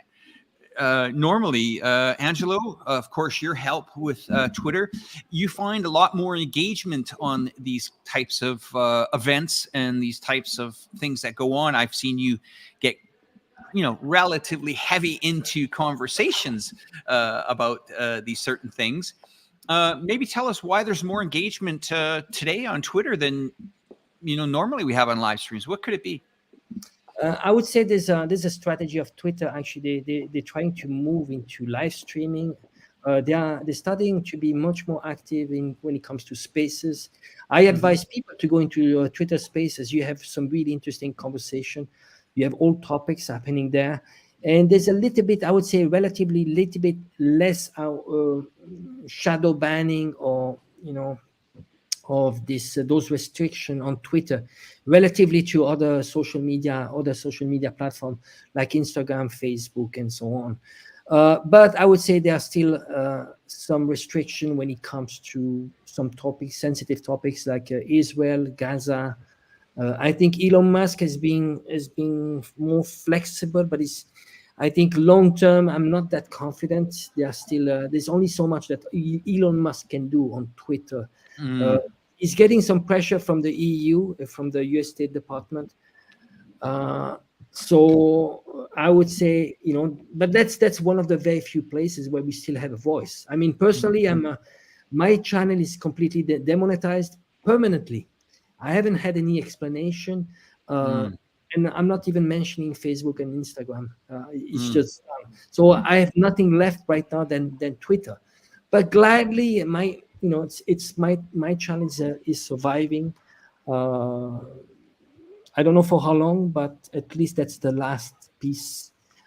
normally, Angelo, of course, your help with Twitter, you find a lot more engagement on these types of events and these types of things that go on. I've seen you get, relatively heavy into conversations about these certain things. Maybe tell us why there's more engagement today on Twitter than, normally we have on live streams. What could it be? I would say there's a strategy of Twitter. Actually, they're trying to move into live streaming. They're starting to be much more active when it comes to spaces. I advise people to go into Twitter Spaces. You have some really interesting conversation. You have all topics happening there, and there's a little bit, I would say, relatively little bit less shadow banning or of those restrictions on Twitter relatively to other social media platforms like Instagram, Facebook, and so on. But I would say there are still some restriction when it comes to some topics, sensitive topics like Israel, Gaza. I think Elon Musk has been more flexible, but I think long term, I'm not that confident. There are still there's only so much that Elon Musk can do on Twitter. He's getting some pressure from the EU, from the US State Department. So I would say, but that's one of the very few places where we still have a voice. I mean, personally, my channel is completely demonetized permanently. I haven't had any explanation, and I'm not even mentioning Facebook and Instagram. It's just so I have nothing left right now than Twitter. But gladly, it's my channel is surviving. I don't know for how long, but at least that's the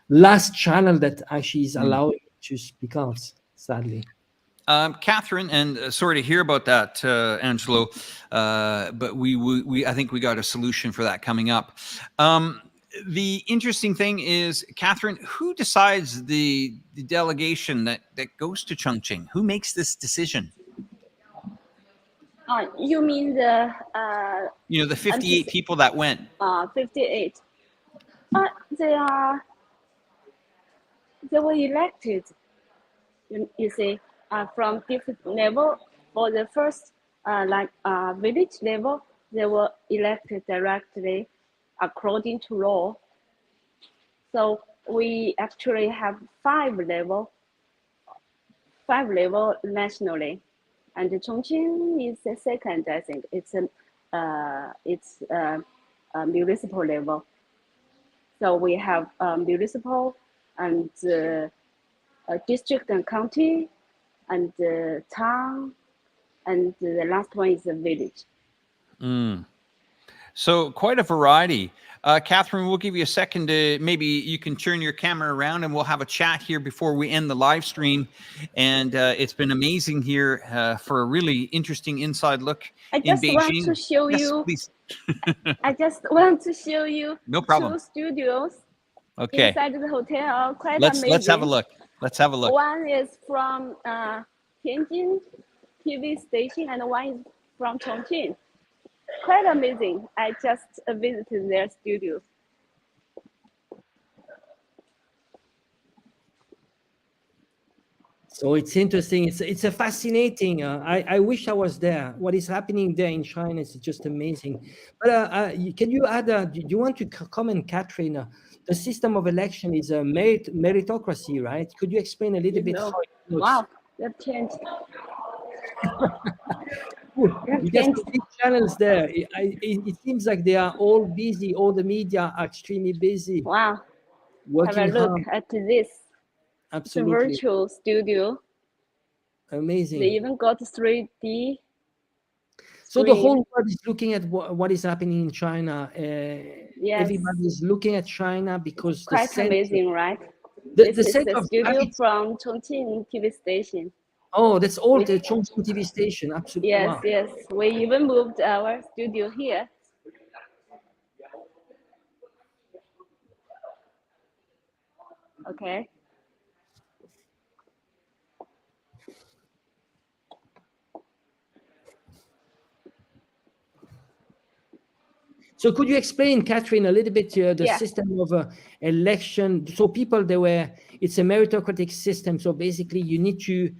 last channel that actually is allowing me to speak out, sadly. Catherine, and sorry to hear about that, Angelo, but I think we got a solution for that coming up. The interesting thing is, Catherine, who decides the delegation that goes to Chongqing? Who makes this decision? You mean the the 58 people that went? 58. They were elected. You see, from different level. For the first, village level, they were elected directly according to law. So we actually have five level nationally, and Chongqing is the second. I think it's a municipal level. So we have municipal and district and county and town, and the last one is a village. So quite a variety. Catherine, we'll give you a second to maybe you can turn your camera around and we'll have a chat here before we end the live stream. And it's been amazing here for a really interesting inside look in Beijing. Want to show you. Please. I just want to show you no problem. 2 studios okay. inside the hotel. Quite amazing. Let's have a look. Let's have a look. One is from Tianjin TV station and one is from Chongqing. Quite amazing. I just visited their studios. So it's interesting. It's a fascinating. I wish I was there. What is happening there in China is just amazing. But can you add? Do you want to comment, Catherine? The system of election is a meritocracy, right? Could you explain a little bit how it looks? Wow, that changed. You got big channels there. It seems like they are all busy. All the media are extremely busy. Wow. Working Have a look hard. at this. Absolutely. It's a virtual studio. Amazing. They even got 3D. So the whole world is looking at what is happening in China. Yes. Everybody is looking at China because quite amazing, right? The this is center the of studio gravity. from Chongqing TV station. Oh, that's all the Chongqing TV station. Absolutely. Yes, wow. yes. We even moved our studio here. Okay. So could you explain, Catherine, a little bit the system of election? So people, it's a meritocratic system. So basically you need to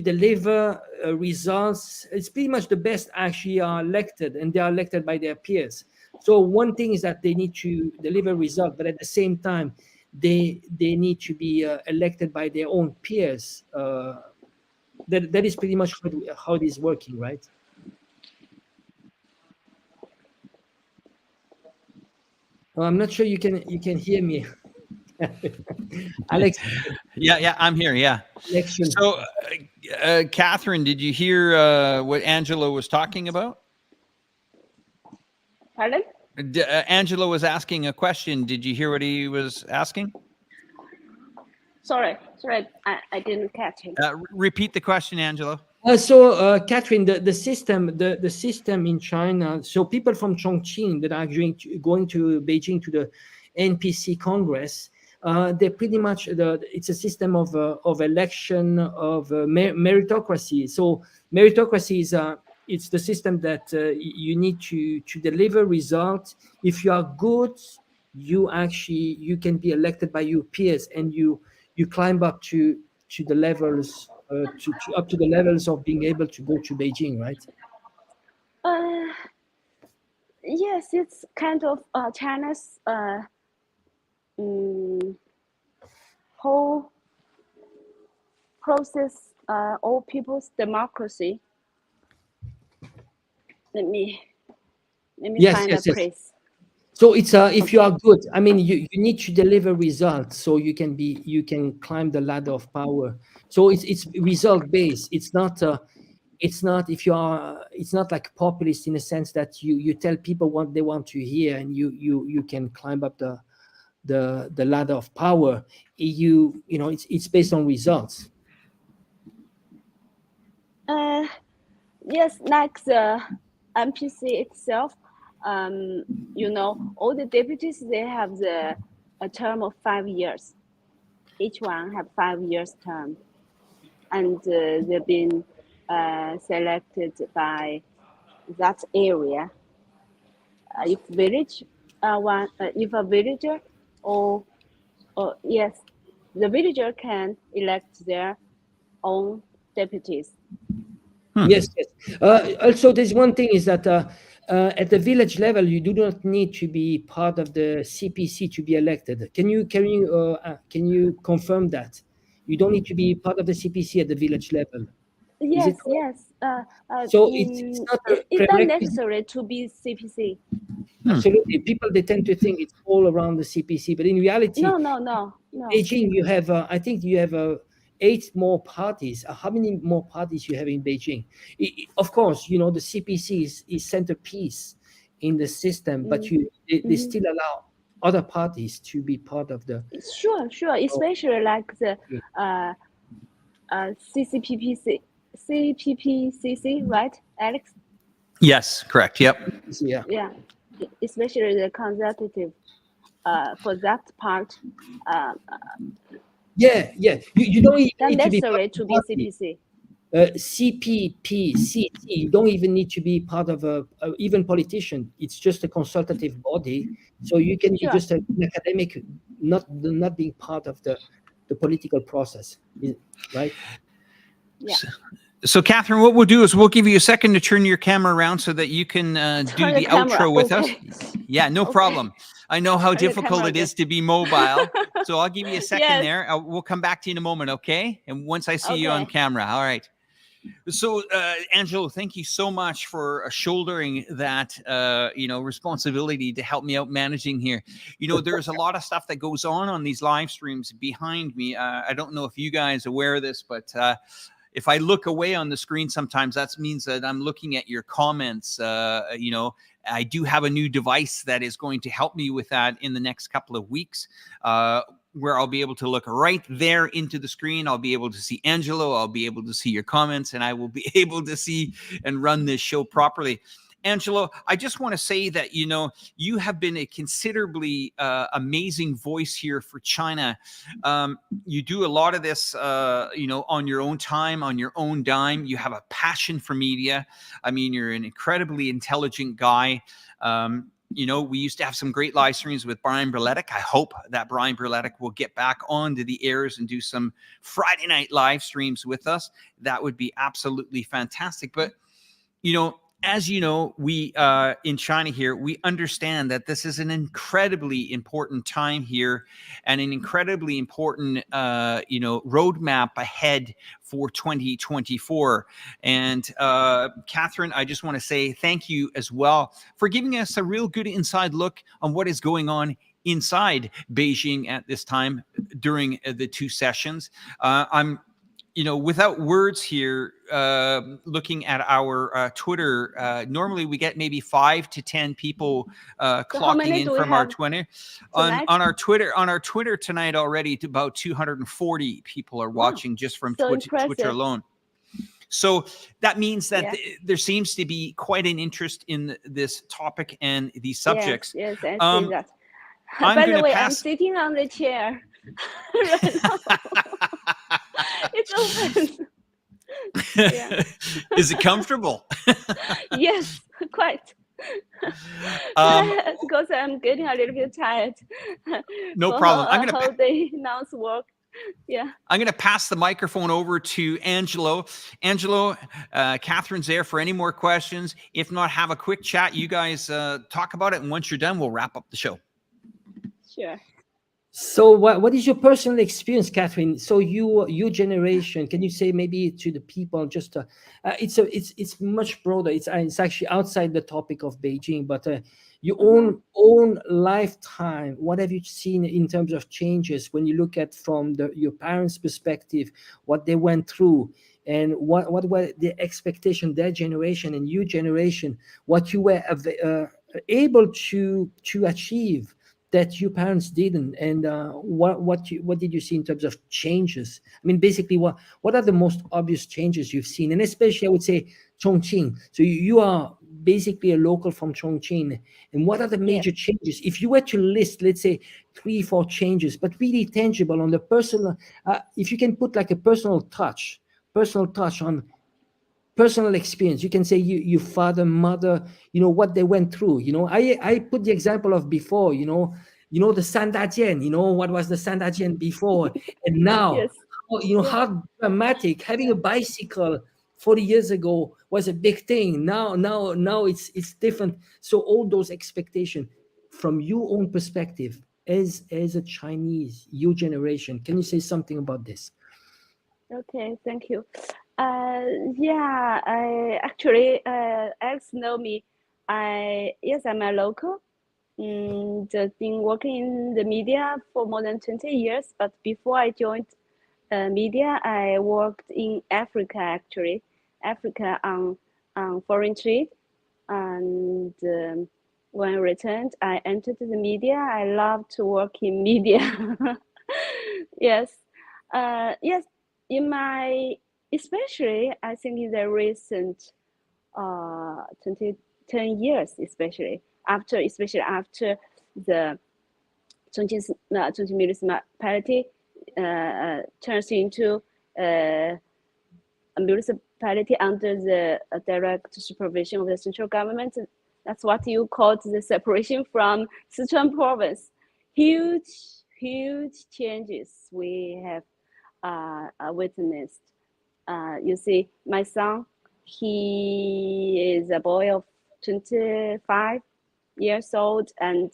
deliver results. It's pretty much the best actually are elected, and they are elected by their peers. So one thing is that they need to deliver results, but at the same time, they need to be elected by their own peers. That is pretty much how it is working, right? Well, I'm not sure you can hear me. Alex. Yeah, I'm here. Yeah. Election. So, Catherine, did you hear what Angelo was talking about? Pardon? Angelo was asking a question. Did you hear what he was asking? Sorry, I didn't catch him. Repeat the question, Angelo. Catherine, the system in China. So people from Chongqing that are going to Beijing to the NPC Congress, they're pretty much it's a system of election of meritocracy. So meritocracy is it's the system that you need to deliver results. If you are good, you can be elected by your peers, and you climb up to the levels. Up to the levels of being able to go to Beijing, right? Yes, it's kind of China's whole process, all people's democracy. Let me Yes, find yes, a yes. place. So it's if you are good, I mean, you need to deliver results so you can climb the ladder of power. So it's result based. It's not if you are, it's not like populist in a sense that you tell people what they want to hear and you can climb up the ladder of power. You know, it's based on results. Yes, like the MPC itself, you know, all the deputies, they have a term of 5 years. Each one have 5 years term, and they've been selected by that area. If a villager or yes, the villager can elect their own deputies. Yes, yes. Also, there's one thing is that at the village level, you do not need to be part of the CPC to be elected. Can you confirm that you don't need to be part of the CPC at the village level? Is it Yes, correct? yes. So it's not a It's not prerequisite. necessary to be CPC. Absolutely, people they tend to think it's all around the CPC, but in reality, No. Beijing, you have I think you have 8 more parties. How many more parties you have in Beijing? Of course, you know the CPC is centerpiece in the system, but they still allow other parties to be part of the. Sure. Especially like the CPPCC, right, Alex? Yes, correct. Yep. Yeah. Especially the consultative. For that part, Yeah. You don't even not need to be part necessary of the to be party. CPC. CPPCC, you don't even need to be part of a even politician. It's just a consultative body, so you can be Sure. just an academic, not being part of the political process, right? Yeah. So, Catherine, what we'll do is we'll give you a second to turn your camera around so that you can do the outro with us. Yeah, no problem. I know how difficult it is to be mobile, so I'll give you a second there. We'll come back to you in a moment, okay? And once I see you on camera, all right. So, Angelo, thank you so much for shouldering that, responsibility to help me out managing here. You know, there's a lot of stuff that goes on these live streams behind me. I don't know if you guys are aware of this, but if I look away on the screen, sometimes that means that I'm looking at your comments. I do have a new device that is going to help me with that in the next couple of weeks, where I'll be able to look right there into the screen. I'll be able to see Angelo. I'll be able to see your comments, and I will be able to see and run this show properly. Angelo, I just want to say that, you know, you have been a considerably amazing voice here for China. You do a lot of this, on your own time, on your own dime. You have a passion for media. I mean, you're an incredibly intelligent guy. We used to have some great live streams with Brian Berletic. I hope that Brian Berletic will get back onto the airs and do some Friday night live streams with us. That would be absolutely fantastic. But, as you know, we in China here, we understand that this is an incredibly important time here and an incredibly important, roadmap ahead for 2024. And Catherine, I just want to say thank you as well for giving us a real good inside look on what is going on inside Beijing at this time during the 2 sessions. I'm without words here, looking at our Twitter, normally we get maybe 5 to 10 people clocking in from our Twitter. On our Twitter tonight already, about 240 people are watching just from Twitter alone. So that means that there seems to be quite an interest in this topic and these subjects. Yes, I see that. By the way, I'm sitting on the chair right now. It's open. Is it comfortable? Yes, quite. Because I'm getting a little bit tired. No problem. I'm going to whole day non-work. Yeah. I'm going to pass the microphone over to Angelo. Angelo, Catherine's there for any more questions. If not, have a quick chat. You guys talk about it, and once you're done, we'll wrap up the show. Sure. So what is your personal experience, Catherine? So your generation, can you say maybe to the people just it's much broader. It's actually outside the topic of Beijing, but your own lifetime. What have you seen in terms of changes when you look at from your parents' perspective, what they went through, and what were the expectation, their generation and your generation, what you were able to achieve that your parents didn't, and what did you see in terms of changes? I mean, basically, what are the most obvious changes you've seen, and especially I would say Chongqing. So you are basically a local from Chongqing, and what are the major changes? If you were to list, let's say 3-4 changes, but really tangible on the personal, if you can put like a personal touch on personal experience, you can say your father, mother, what they went through. I put the example of before, the Sandajian, what was the Sandajian before and now. Yes. How dramatic. Having a bicycle 40 years ago was a big thing. Now it's different. So all those expectations from your own perspective as a Chinese, your generation, can you say something about this? Okay, thank you. Yeah, I actually, Alex know me. I'm a local. Just been working in the media for more than 20 years. But before I joined media, I worked in Africa actually, Africa on foreign trade. And when I returned, I entered the media. I love to work in media. Yes, yes. In my, especially, I think in the recent 10 years, especially after the Chongqing municipality turns into a municipality under the direct supervision of the central government. That's what you call the separation from Sichuan province. Huge changes we have witnessed. You see, my son, he is a boy of 25 years old, and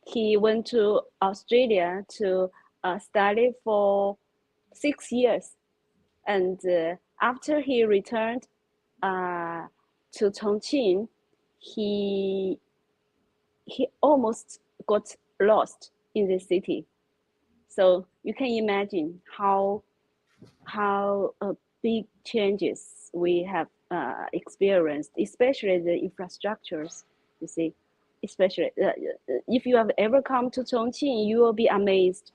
he went to Australia to study for 6 years. And after he returned to Chongqing, he almost got lost in the city. So you can imagine how big changes we have experienced, especially the infrastructures. You see, especially if you have ever come to Chongqing, you will be amazed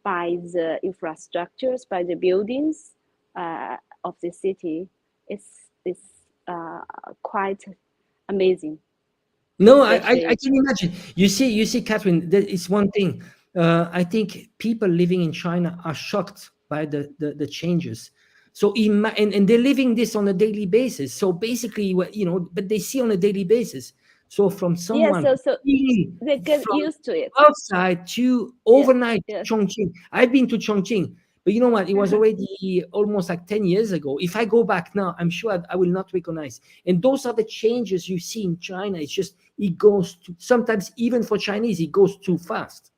by the infrastructures, by the buildings of the city. It's quite amazing. No, I can imagine. You see, Catherine, there is one thing. I think people living in China are shocked by the changes. So and they're living this on a daily basis. So basically, but they see on a daily basis. So from someone, so they get used to it. Outside to overnight Chongqing. I've been to Chongqing, but you know what? It was already almost like 10 years ago. If I go back now, I'm sure I will not recognize. And those are the changes you see in China. It's just, it goes sometimes even for Chinese, it goes too fast.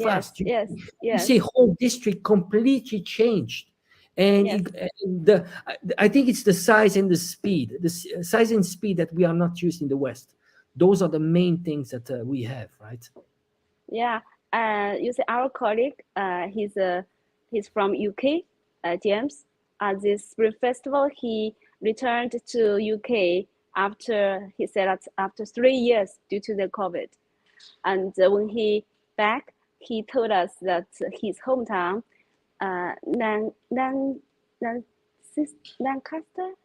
Fast. You see whole district completely changed. And I think it's the size and the speed, that we are not used in the West. Those are the main things that we have, right? Yeah, you see, our colleague, he's from UK, James. At this Spring Festival, he returned to UK after, he said that after 3 years due to the COVID. And when he back, he told us that his hometown, Lancaster,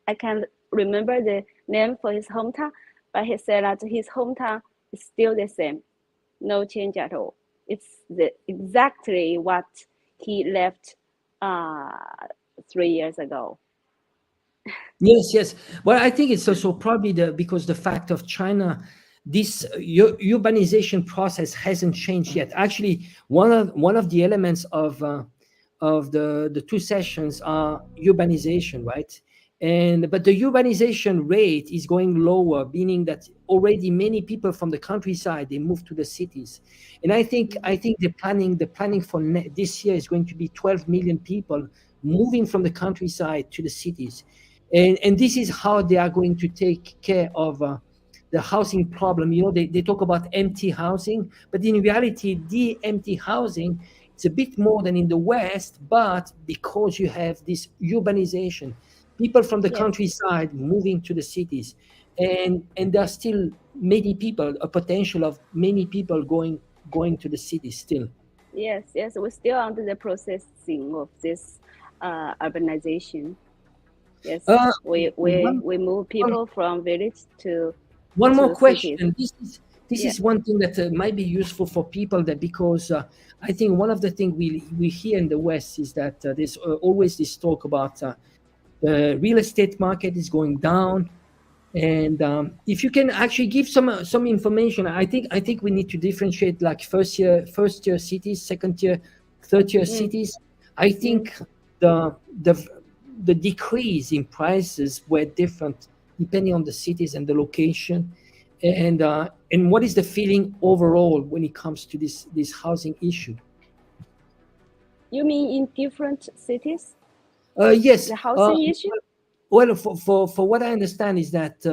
I can't remember the name for his hometown, but he said that his hometown is still the same, no change at all. It's exactly what he left 3 years ago. Yes. Well, I think it's also probably because the fact of China this urbanization process hasn't changed yet. Actually, one of the elements of the two sessions are urbanization, right? But the urbanization rate is going lower, meaning that already many people from the countryside, they move to the cities. And I think the planning for this year is going to be 12 million people moving from the countryside to the cities. And this is how they are going to take care of the housing problem. You know, they talk about empty housing, but in reality, the empty housing, it's a bit more than in the West, but because you have this urbanization, people from the countryside moving to the cities, and there are still many people, a potential of many people going to the cities still. Yes, we're still under the processing of this urbanization. Yes, we move people from village to one more question. cities. This is one thing that might be useful for people, that because I think one of the things we hear in the West is that there's always this talk about the real estate market is going down, and if you can actually give some information, I think we need to differentiate like first year cities, second year, third year cities. I think the decrease in prices were different depending on the cities and the location, and what is the feeling overall when it comes to this housing issue? You mean in different cities? Yes. The housing issue? Well, for what I understand is that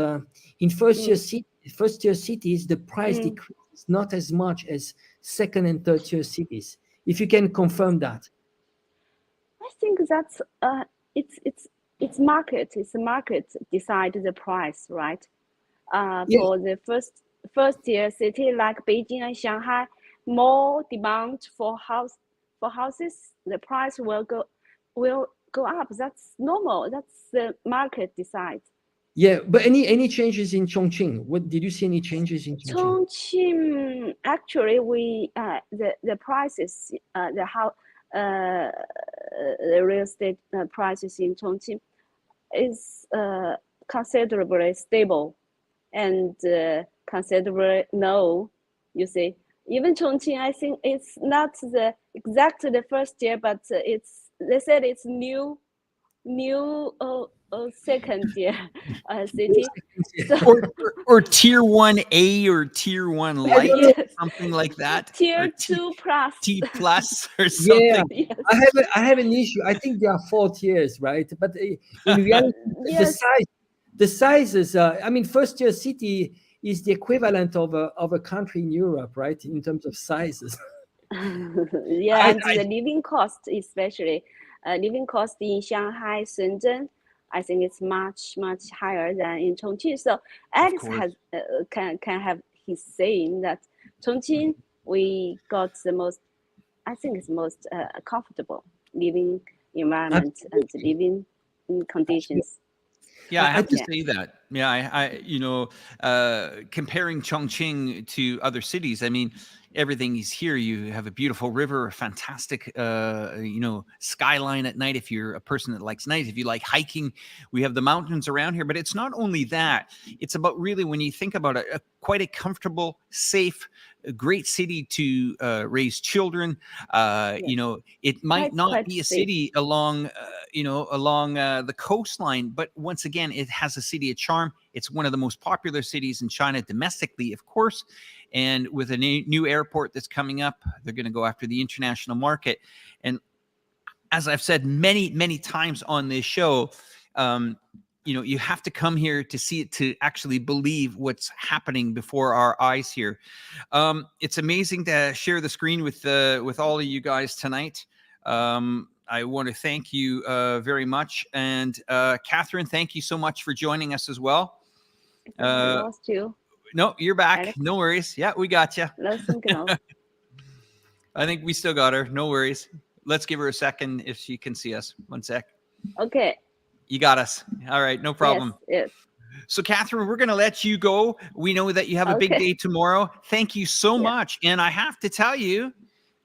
in first year cities, the price decrease is not as much as second and third year cities. If you can confirm that. I think that's it's market. It's the market decide the price, right? For the first tier city like Beijing and Shanghai, more demand for houses, the price will go up. That's normal. That's the market decides. Yeah, but any changes in Chongqing? What did you see? Any changes in Chongqing? Chongqing, actually, we the prices, the real estate prices in Chongqing is considerably stable and considerably low. You see, even Chongqing, I think it's not the first year, but they said it's new second tier city. or tier 1A or tier 1 light, something like that. Tier 2 plus. T plus or something. Yeah, yes. I have an issue. I think there are 4 tiers, right? But in reality, the sizes. I mean, first tier city is the equivalent of a country in Europe, right? In terms of sizes. Yeah, and the living cost, especially living cost in Shanghai, Shenzhen, I think it's much higher than in Chongqing. So Alex has can have his saying that Chongqing we got the most, I think it's most comfortable living environment and living conditions. Yeah, I have to say that. Yeah, I comparing Chongqing to other cities, I mean, everything is here. You have a beautiful river, a fantastic, skyline at night. If you're a person that likes night, if you like hiking, we have the mountains around here. But it's not only that. It's about really, when you think about it, quite a comfortable, safe, great city to raise children. It might not be a city along the coastline, but once again, it has a city of charm. It's one of the most popular cities in China domestically, of course. And with a new airport that's coming up, they're going to go after the international market. And as I've said many, many times on this show, you have to come here to see it, to actually believe what's happening before our eyes here. It's amazing to share the screen with all of you guys tonight. I want to thank you very much. And Catherine, thank you so much for joining us as well. I lost you. No, you're back. Alex? No worries. Yeah, we got you. I think we still got her. No worries. Let's give her a second if she can see us. One sec. Okay. You got us. All right. No problem. Yes. So, Catherine, we're going to let you go. We know that you have a big day tomorrow. Thank you so much. And I have to tell you,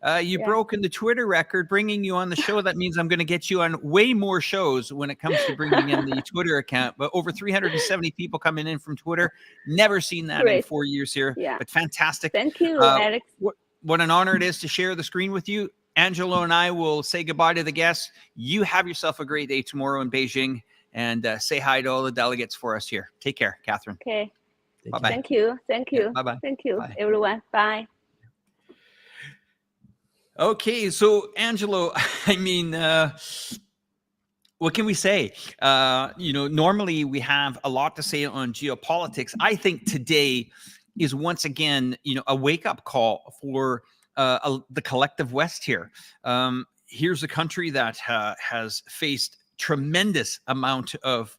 Yeah. broken the Twitter record, bringing you on the show. That means I'm going to get you on way more shows when it comes to bringing in the Twitter account. But over 370 people coming in from Twitter. Never seen that in Great. 4 years here. Yeah. But fantastic. Thank you, Alex. What an honor it is to share the screen with you. Angelo and I will say goodbye to the guests. You have yourself a great day tomorrow in Beijing, and say hi to all the delegates for us here. Take care, Catherine. Okay. Bye-bye. Thank you. Thank you. Yeah, bye-bye. Thank you, Bye. everyone. Bye. Okay, so Angelo, I mean, what can we say? Normally we have a lot to say on geopolitics. I think today is once again, a wake-up call for the collective West here. Here's a country that has faced tremendous amount of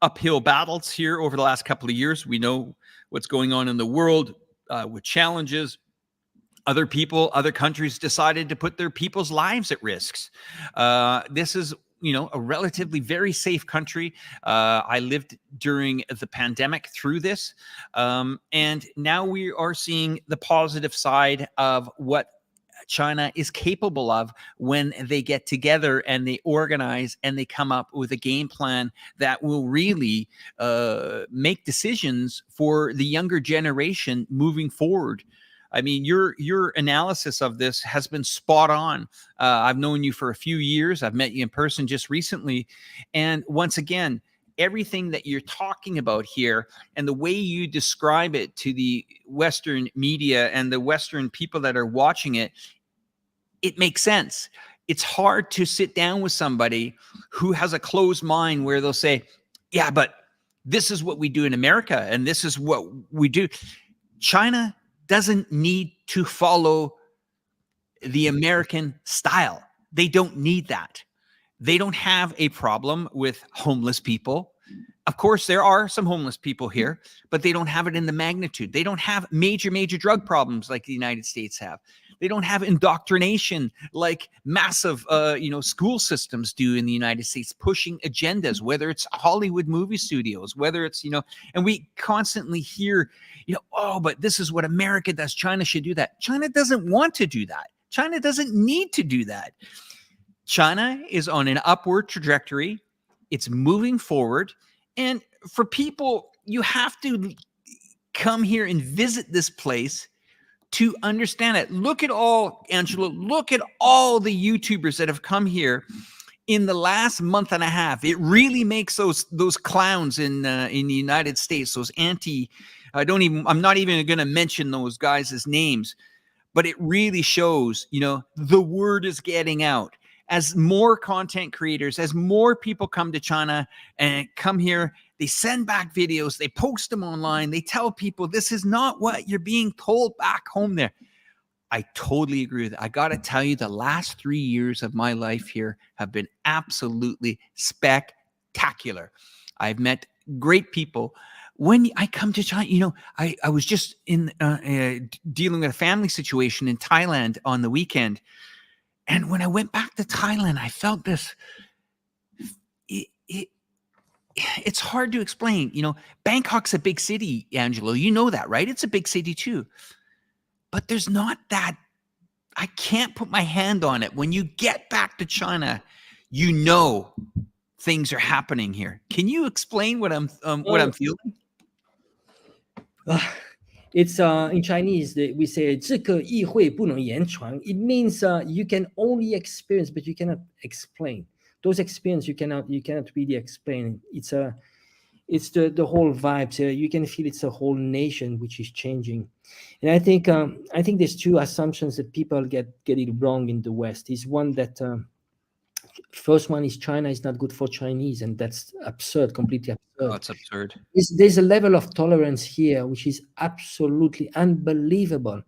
uphill battles here over the last couple of years. We know what's going on in the world with challenges. Other people, other countries decided to put their people's lives at risks. This is, a relatively very safe country. I lived during the pandemic through this. And now we are seeing the positive side of what China is capable of when they get together and they organize and they come up with a game plan that will really make decisions for the younger generation moving forward. I mean, your analysis of this has been spot on. I've known you for a few years. I've met you in person just recently. And once again, everything that you're talking about here and the way you describe it to the Western media and the Western people that are watching it, it makes sense. It's hard to sit down with somebody who has a closed mind where they'll say, yeah, but this is what we do in America and this is what we do. China doesn't need to follow the American style. They don't need that. They don't have a problem with homeless people. Of course, there are some homeless people here, but they don't have it in the magnitude. They don't have major drug problems like the United States have. They don't have indoctrination like massive, school systems do in the United States, pushing agendas, whether it's Hollywood movie studios, whether it's, and we constantly hear, oh, but this is what America does. China should do that. China doesn't want to do that. China doesn't need to do that. China is on an upward trajectory. It's moving forward. And for people, you have to come here and visit this place to understand it. Look at all, Angelo, look at all the YouTubers that have come here in the last month and a half. It really makes those clowns in the United States, those I'm not even going to mention those guys' names, but it really shows, the word is getting out. As more content creators, as more people come to China and come here, they send back videos, they post them online, they tell people this is not what you're being told back home there. I totally agree with that. I got to tell you, the last 3 years of my life here have been absolutely spectacular. I've met great people. When I come to China, I was just in dealing with a family situation in Thailand on the weekend. And when I went back to Thailand, I felt this. It's hard to explain. Bangkok's a big city, Angelo. You know that, right? It's a big city too. But there's not that. I can't put my hand on it. When you get back to China, things are happening here. Can you explain what I'm feeling? It's in Chinese we say 这个议会不能言传. It means you can only experience, but you cannot explain. Those experiences you cannot really explain. It's the whole vibe. So you can feel it's a whole nation which is changing. And I think there's two assumptions that people get it wrong in the West. Is one that first one is China is not good for Chinese, and that's absurd, completely absurd. Oh, it's absurd. There's a level of tolerance here which is absolutely unbelievable.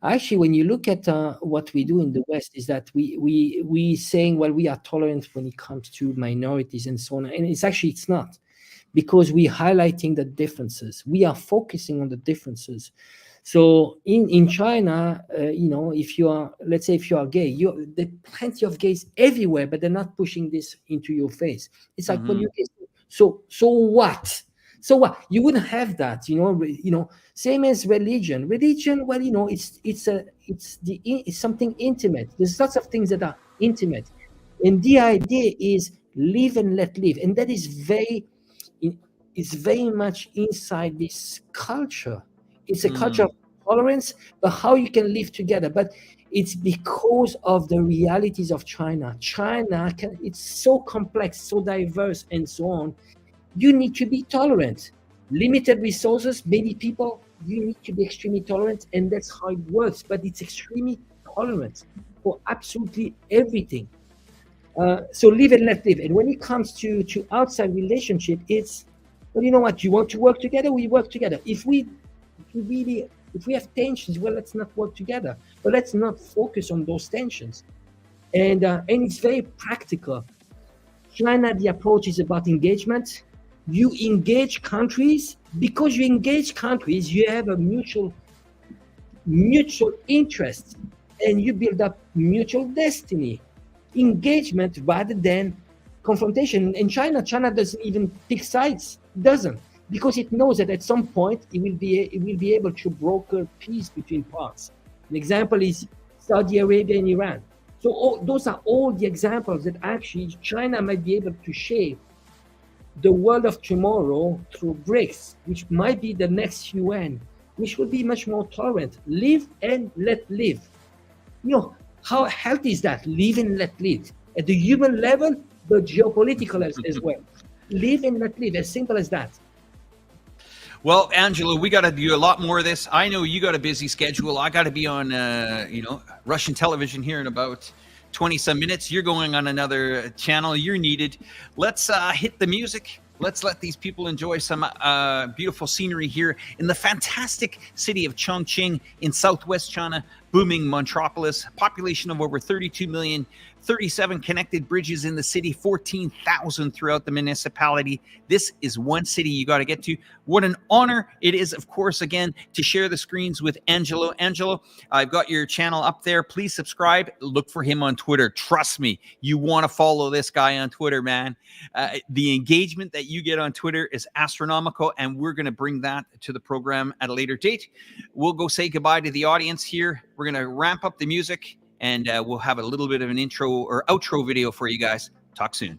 Actually, when you look at what we do in the West, is that we saying, well, we are tolerant when it comes to minorities and so on, and it's not, because we're highlighting the differences. We are focusing on the differences. So in China, if you are, let's say, if you are gay, there are plenty of gays everywhere, but they're not pushing this into your face. It's like, when you so what? So what? You wouldn't have that, same as religion. Religion, well, it's something intimate. There's lots of things that are intimate, and the idea is live and let live, and that is it's very much inside this culture. It's a culture of tolerance, but how you can live together. But it's because of the realities of China. It's so complex, so diverse, and so on. You need to be tolerant. Limited resources, many people, you need to be extremely tolerant, and that's how it works. But it's extremely tolerant for absolutely everything. So live and let live. And when it comes to outside relationship, it's, well, you know what? You want to work together, we work together. If we have tensions, well, let's not work together. But let's not focus on those tensions. And it's very practical. China, the approach is about engagement. You engage countries. Because you engage countries, you have a mutual interest, and you build up mutual destiny. Engagement rather than confrontation. In China doesn't even pick sides. Doesn't, because it knows that at some point it will be able to broker peace between parts. An example is Saudi Arabia and Iran. So those are all the examples that actually China might be able to shape the world of tomorrow through BRICS, which might be the next UN, which will be much more tolerant. Live and let live. How healthy is that? Live and let live. At the human level, but geopolitical as well. Live and let live, as simple as that. Well, Angelo, we got to do a lot more of this. I know you got a busy schedule. I got to be on, Russian television here in about 20 some minutes. You're going on another channel. You're needed. Let's hit the music. Let's let these people enjoy some beautiful scenery here in the fantastic city of Chongqing in southwest China, booming metropolis, population of over 32 million, 37 connected bridges in the city, 14,000 throughout the municipality. This is one city you got to get to. What an honor it is, of course, again, to share the screens with Angelo. Angelo, I've got your channel up there. Please subscribe. Look for him on Twitter. Trust me, you want to follow this guy on Twitter, man. The engagement that you get on Twitter is astronomical, and we're going to bring that to the program at a later date. We'll go say goodbye to the audience here. We're going to ramp up the music, and we'll have a little bit of an intro or outro video for you guys. Talk soon.